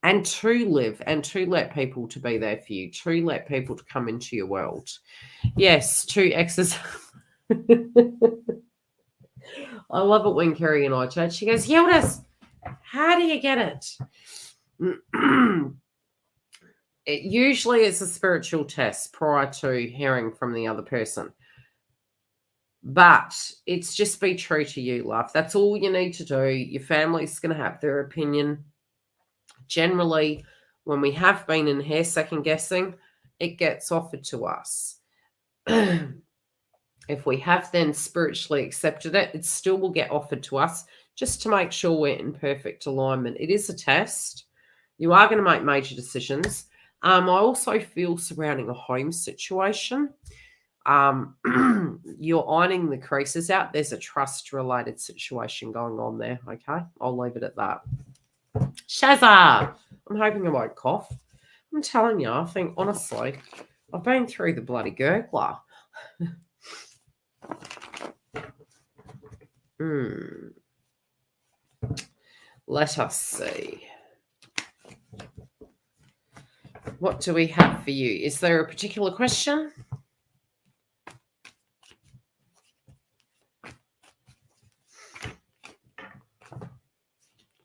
And to live and to let people to be there for you, to let people to come into your world. Yes, to exercise. I love it when Kerry and I chat. She goes, Yildiz, how do you get it? It usually is a spiritual test prior to hearing from the other person. But it's just be true to you, love. That's all you need to do. Your family's going to have their opinion. Generally, when we have been in here second guessing, it gets offered to us. If we have then spiritually accepted it, it still will get offered to us just to make sure we're in perfect alignment. It is a test. You are going to make major decisions. I also feel surrounding a home situation. You're ironing the creases out. There's a trust-related situation going on there, okay? I'll leave it at that. Shazza! I'm hoping I won't cough. I'm telling you, I think, honestly, I've been through the bloody gurgler. Let us see. What do we have for you? Is there a particular question?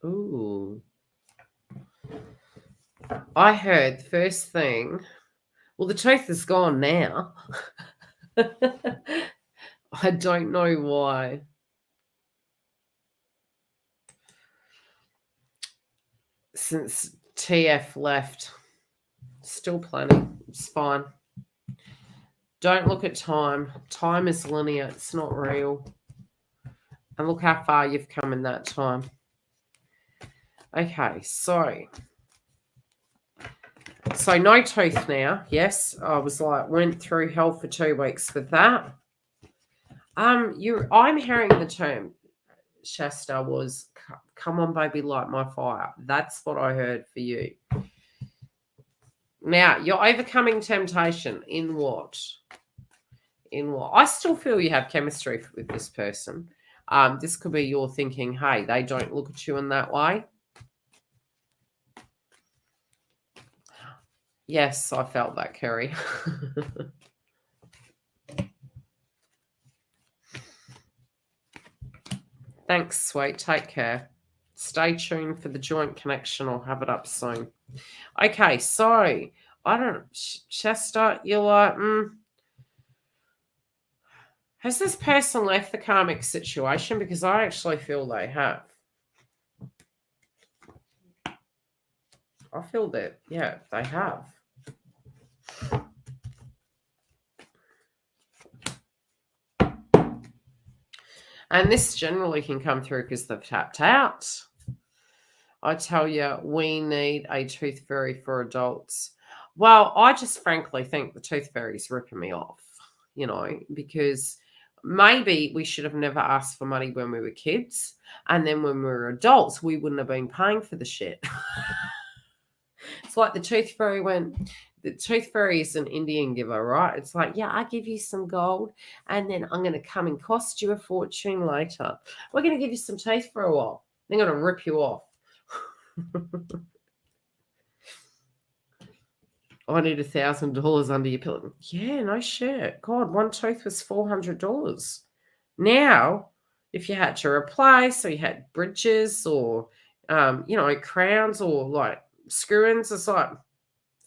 Ooh. I heard the first thing. Well, the tooth is gone now. I don't know why. Since TF left, still plenty. It's fine. Don't look at time. Time is linear. It's not real. And look how far you've come in that time. Okay, so no tooth now. Yes, I was like, went through hell for 2 weeks with that. I'm hearing the term, Shasta, was come on, baby, light my fire. That's what I heard for you. Now, you're overcoming temptation. In what? In what? I still feel you have chemistry with this person. This could be your thinking, hey, they don't look at you in that way. Yes, I felt that, Kerry. Thanks, sweet. Take care. Stay tuned for the joint connection. I'll have it up soon. Okay, so I don't, Chester, you're like, has this person left the karmic situation? Because I actually feel they have. I feel that, yeah, they have. And this generally can come through because they've tapped out. I tell you, we need a tooth fairy for adults. Well, I just frankly think the tooth fairy's ripping me off, because maybe we should have never asked for money when we were kids. And then when we were adults, we wouldn't have been paying for the shit. It's like the tooth fairy the tooth fairy is an Indian giver, right? It's like, yeah, I give you some gold and then I'm going to come and cost you a fortune later. We're going to give you some teeth for a while. They're going to rip you off. I need $1,000 under your pillow. Yeah, no shit. God, one tooth was $400. Now, if you had to replace or you had bridges or, crowns or like screw-ins, it's like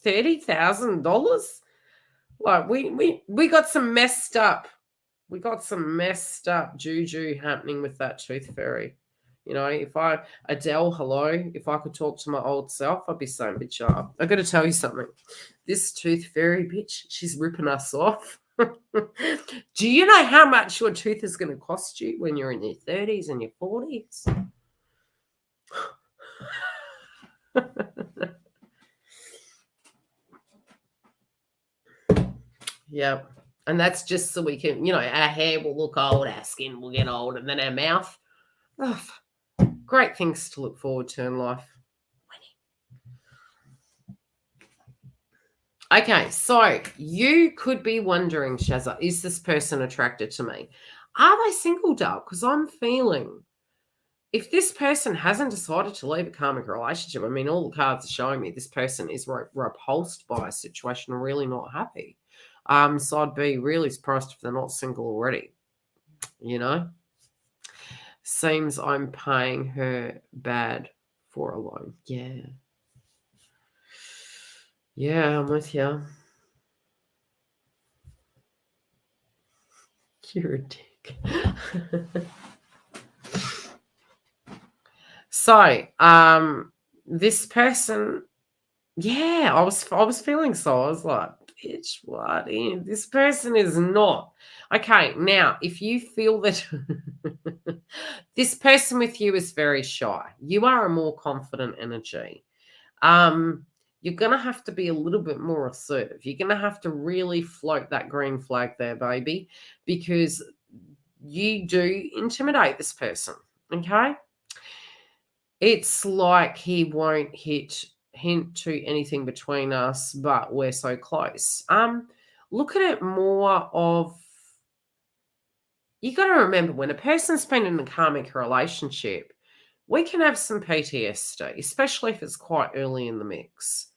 $30,000. Like we got some messed up. We got some messed up juju happening with that tooth fairy. If Adele, hello, if I could talk to my old self, I'd be saying, bitch up. I got to tell you something. This tooth fairy bitch, she's ripping us off. Do you know how much your tooth is going to cost you when you're in your 30s and your 40s? Yep. And that's just so we can, our hair will look old, our skin will get old, and then our mouth. Oh, Great things to look forward to in life. Okay, so you could be wondering, Shazza, is this person attracted to me? Are they single, Dale? Because I'm feeling if this person hasn't decided to leave a karmic relationship, I mean, all the cards are showing me this person is repulsed by a situation, really not happy. So I'd be really surprised if they're not single already. You know, seems I'm paying her bad for a loan. Yeah. Yeah, I'm with you. You're a dick. So, this person, yeah, I was feeling so. I was like, bitch, what? This person is not. Okay, now, if you feel that this person with you is very shy, you are a more confident energy. You're going to have to be a little bit more assertive. You're going to have to really float that green flag there, baby, because you do intimidate this person, okay? It's like he won't hint to anything between us, but we're so close. Look at it more of, you got to remember, when a person's been in a karmic relationship, we can have some PTSD, especially if it's quite early in the mix.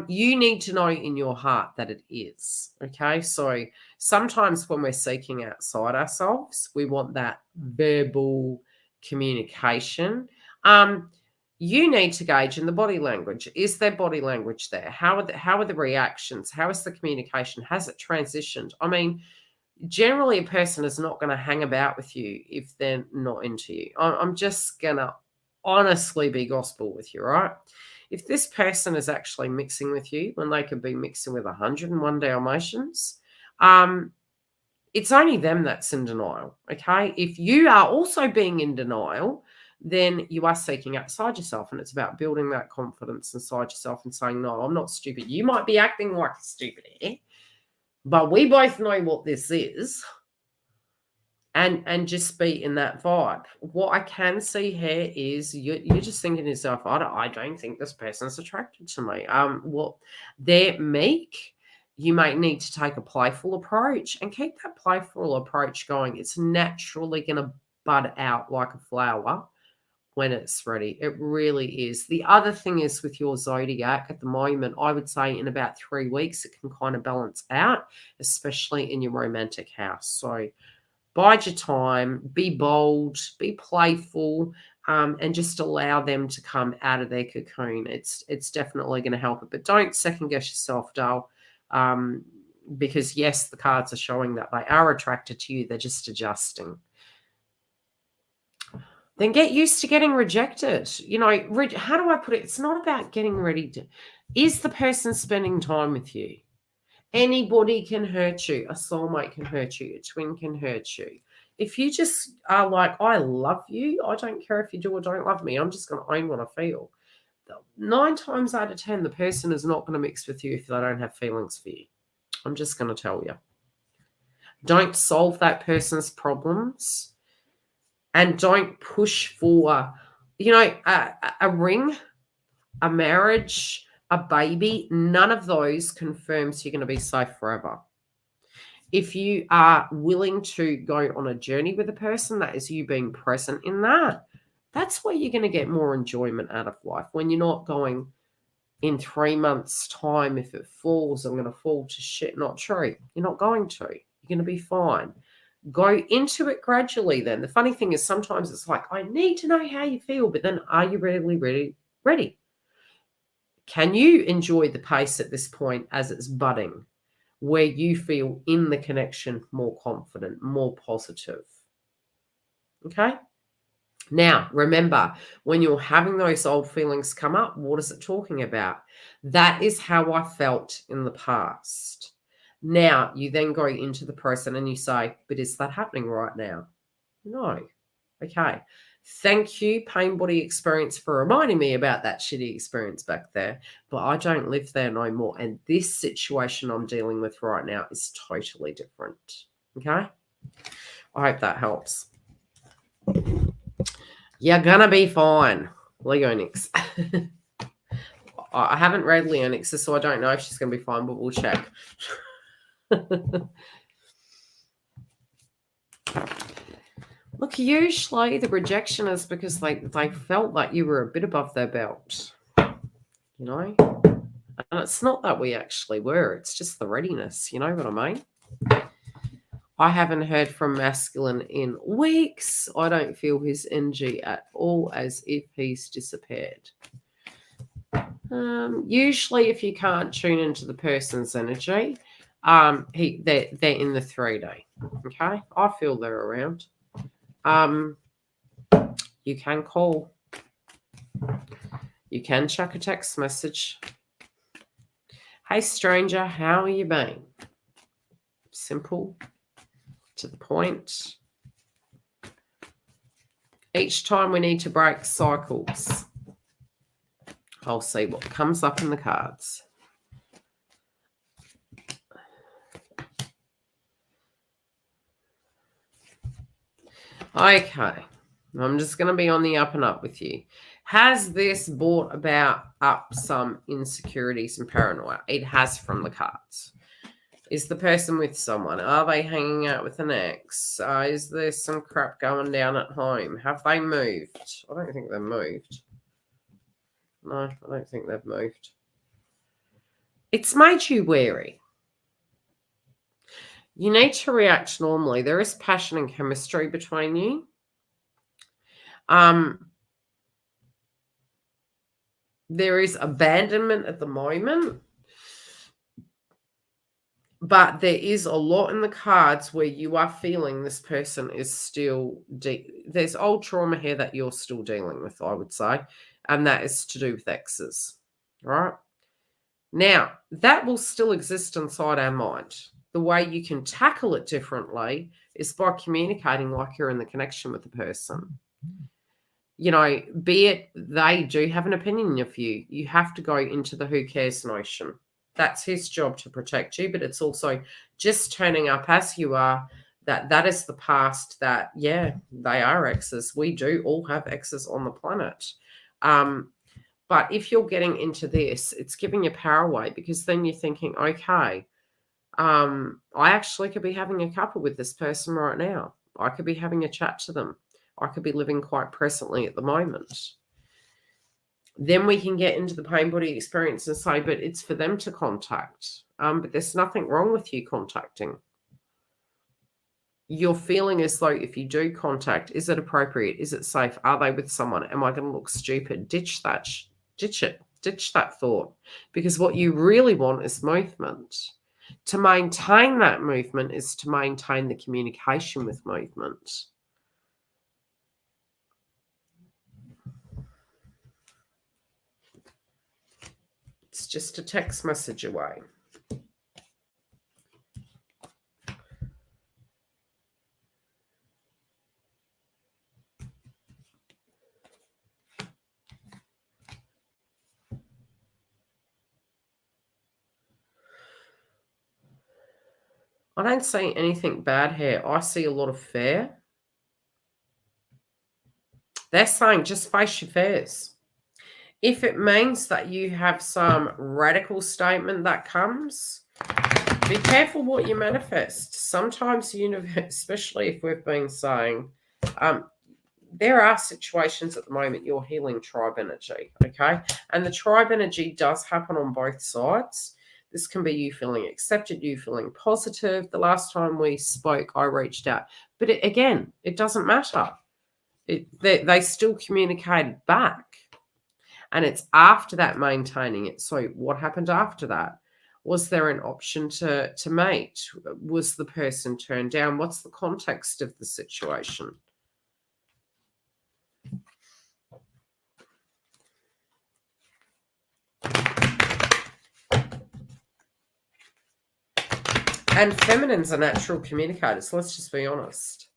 You need to know in your heart that it is, okay? So sometimes when we're seeking outside ourselves, we want that verbal communication. You need to gauge in the body language. Is there body language there? How are the reactions? How is the communication? Has it transitioned? I mean, generally a person is not going to hang about with you if they're not into you. I'm just going to honestly be gospel with you, right? If this person is actually mixing with you when they could be mixing with 101 Dalmatians, it's only them that's in denial, okay? If you are also being in denial, then you are seeking outside yourself, and it's about building that confidence inside yourself and saying, no, I'm not stupid. You might be acting like a stupid here, but we both know what this is, and just be in that vibe. What I can see here is you're just thinking to yourself, I don't think this person's attracted to me. Well, they're meek. You might need to take a playful approach and keep that playful approach going. It's naturally going to bud out like a flower when it's ready. It really is. The other thing is with your zodiac at the moment, I would say in about 3 weeks, it can kind of balance out, especially in your romantic house. So bide your time, be bold, be playful, and just allow them to come out of their cocoon. It's definitely going to help it. But don't second guess yourself, Dale, because yes, the cards are showing that they are attracted to you. They're just adjusting. Then get used to getting rejected. You know, how do I put it? It's not about getting ready to. Is the person spending time with you? Anybody can hurt you. A soulmate can hurt you. A twin can hurt you. If you just are like, I love you, I don't care if you do or don't love me, I'm just going to own what I feel. 9 times out of 10, the person is not going to mix with you if they don't have feelings for you. I'm just going to tell you. Don't solve that person's problems, and don't push for, a ring, a marriage, a baby. None of those confirms you're going to be safe forever. If you are willing to go on a journey with a person, that is you being present in that, that's where you're going to get more enjoyment out of life. When you're not going, in 3 months' time, if it falls, I'm going to fall to shit. Not true. You're not going to. You're going to be fine. Go into it gradually then. The funny thing is sometimes it's like, I need to know how you feel, but then are you really ready? Can you enjoy the pace at this point as it's budding, where you feel in the connection more confident, more positive? Okay? Now, remember, when you're having those old feelings come up, what is it talking about? That is how I felt in the past. Now, you then go into the present and you say, but is that happening right now? No. Okay. Thank you, Pain Body Experience, for reminding me about that shitty experience back there. But I don't live there no more. And this situation I'm dealing with right now is totally different. Okay? I hope that helps. You're going to be fine. Leonix. I haven't read Leonix, so I don't know if she's going to be fine, but we'll check. Look, usually the rejection is because they felt like you were a bit above their belt, you know? And it's not that we actually were. It's just the readiness. You know what I mean? I haven't heard from masculine in weeks. I don't feel his energy at all, as if he's disappeared. Usually, if you can't tune into the person's energy, they're in the 3D. Okay, I feel they're around. You can call. You can chuck a text message. Hey, stranger, how are you been? Simple, to the point. Each time we need to break cycles. I'll see what comes up in the cards. Okay, I'm just going to be on the up and up with you. Has this brought about up some insecurities and paranoia? It has from the cards. Is the person with someone? Are they hanging out with an ex? Is there some crap going down at home? Have they moved? I don't think they've moved. No, I don't think they've moved. It's made you wary. You need to react normally. There is passion and chemistry between you. There is abandonment at the moment. But there is a lot in the cards where you are feeling this person is still there's old trauma here that you're still dealing with, I would say. And that is to do with exes. Right? Now, that will still exist inside our mind. The way you can tackle it differently is by communicating like you're in the connection with the person. You know, be it they do have an opinion of you, you have to go into the who cares notion. That's his job to protect you, but it's also just turning up as you are. That is the past. That, yeah, they are exes. We do all have exes on the planet. But if you're getting into this, it's giving you power away, because then you're thinking, okay, I actually could be having a couple with this person right now. I could be having a chat to them. I could be living quite presently at the moment. Then we can get into the pain body experience and say, but it's for them to contact. But there's nothing wrong with you contacting. You're feeling as though if you do contact, is it appropriate? Is it safe? Are they with someone? Am I going to look stupid? Ditch it. Ditch that thought. Because what you really want is movement. To maintain that movement is to maintain the communication with movement. It's just a text message away. I don't see anything bad here. I see a lot of fear. They're saying just face your fears. If it means that you have some radical statement that comes, be careful what you manifest. Sometimes the universe, especially if we've been saying, there are situations at the moment you're healing tribe energy, okay? And the tribe energy does happen on both sides. This can be you feeling accepted, you feeling positive. The last time we spoke, I reached out. But again, it doesn't matter. They still communicated back. And it's after that maintaining it. So what happened after that? Was there an option to mate? Was the person turned down? What's the context of the situation? And feminines are natural communicators. Let's just be honest.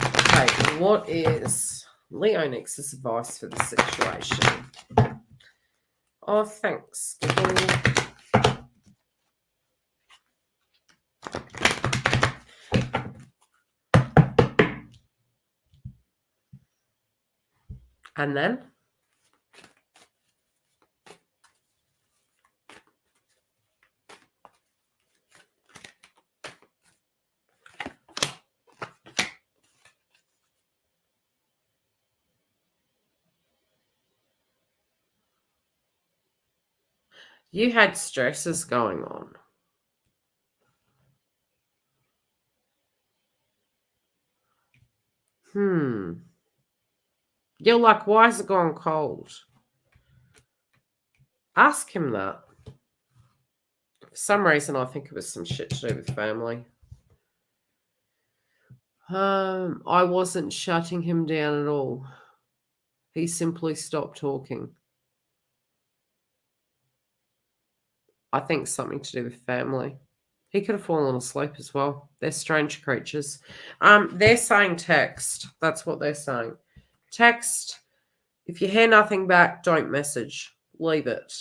Okay, what is Leonix's advice for the situation? Oh, thanks. And then you had stresses going on. You're like, why is it gone cold? Ask him that. For some reason, I think it was some shit to do with family. I wasn't shutting him down at all. He simply stopped talking. I think something to do with family. He could have fallen asleep as well. They're strange creatures. They're saying text. That's what they're saying. Text. If you hear nothing back, don't message. Leave it.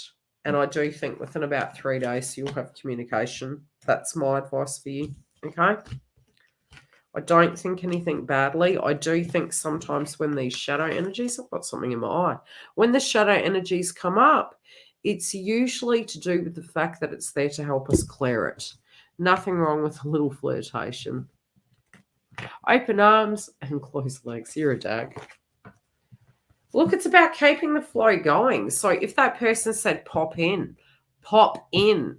And I do think within about 3 days, you'll have communication. That's my advice for you. Okay? I don't think anything badly. I do think sometimes when these shadow energies, I've got something in my eye. When the shadow energies come up, it's usually to do with the fact that it's there to help us clear it. Nothing wrong with a little flirtation. Open arms and closed legs. You're a dag. Look, it's about keeping the flow going. So if that person said pop in, pop in.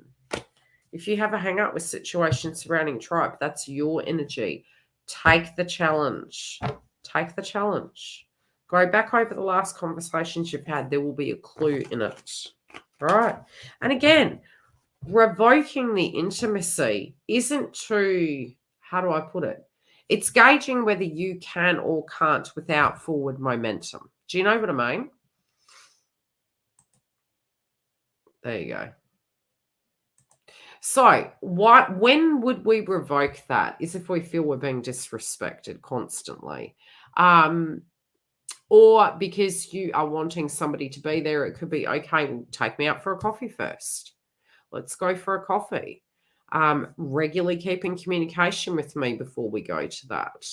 If you have a hang up with situations surrounding tribe, that's your energy. Take the challenge. Take the challenge. Go back over the last conversations you've had. There will be a clue in it. All right. And again, revoking the intimacy isn't to, how do I put it? It's gauging whether you can or can't without forward momentum. Do you know what I mean? There you go. So when would we revoke that? Is if we feel we're being disrespected constantly. Or because you are wanting somebody to be there, it could be, okay, well, take me out for a coffee first. Let's go for a coffee. Regularly keeping communication with me before we go to that.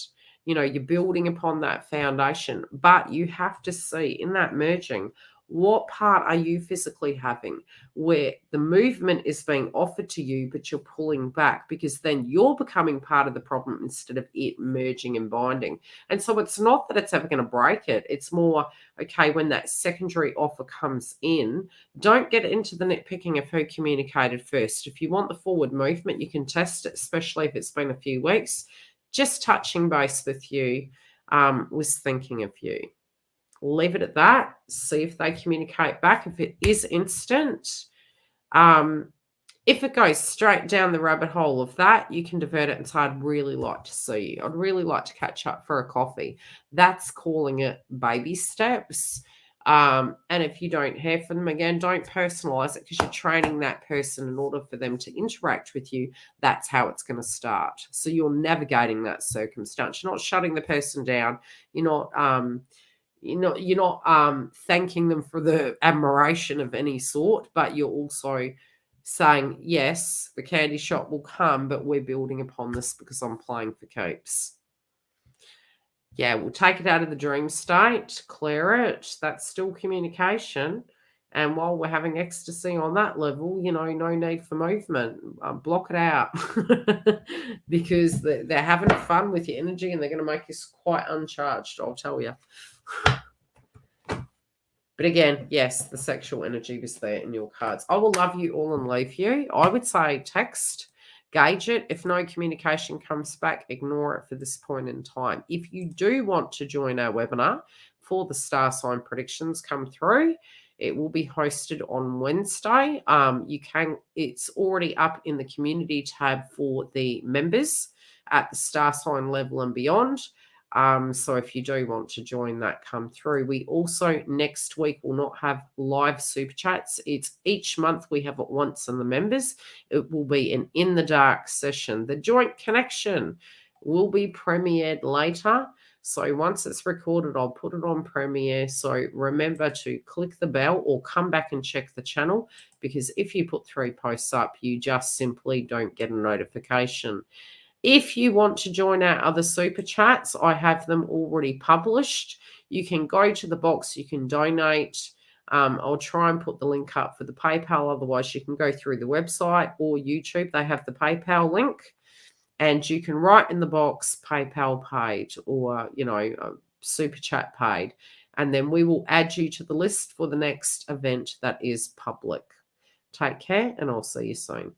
You know, you're building upon that foundation, but you have to see in that merging, what part are you physically having where the movement is being offered to you, but you're pulling back, because then you're becoming part of the problem instead of it merging and binding. And so it's not that it's ever going to break it. It's more, okay, when that secondary offer comes in, don't get into the nitpicking of who communicated first. If you want the forward movement, you can test it, especially if it's been a few weeks. Just touching base with you was thinking of you. Leave it at that. See if they communicate back. If it is instant, if it goes straight down the rabbit hole of that, you can divert it and say, I'd really like to see you. I'd really like to catch up for a coffee. That's calling it baby steps. And if you don't hear from them again, don't personalize it, because you're training that person in order for them to interact with you. That's how it's going to start. So you're navigating that circumstance. You're not shutting the person down. You're not thanking them for the admiration of any sort, but you're also saying, yes, the candy shop will come, but we're building upon this because I'm playing for keeps. Yeah, we'll take it out of the dream state, clear it. That's still communication. And while we're having ecstasy on that level, no need for movement. Block it out because they're having fun with your energy and they're going to make you quite uncharged, I'll tell you. But again, yes, the sexual energy was there in your cards. I will love you all and leave you. I would say text, gauge it. If no communication comes back, ignore it for this point in time. If you do want to join our webinar for the star sign predictions come through, it will be hosted on Wednesday. It's already up in the community tab for the members at the star sign level and beyond. So if you do want to join that, come through. We also next week will not have live super chats. It's each month we have it once in the members. It will be an in the dark session. The joint connection will be premiered later. So once it's recorded, I'll put it on premiere. So remember to click the bell or come back and check the channel, because if you put 3 posts up, you just simply don't get a notification. If you want to join our other super chats, I have them already published. you can go to the box, you can donate. I'll try and put the link up for the PayPal. Otherwise, you can go through the website or YouTube. They have the PayPal link, and you can write in the box PayPal paid, or, super chat paid. And then we will add you to the list for the next event that is public. Take care, and I'll see you soon.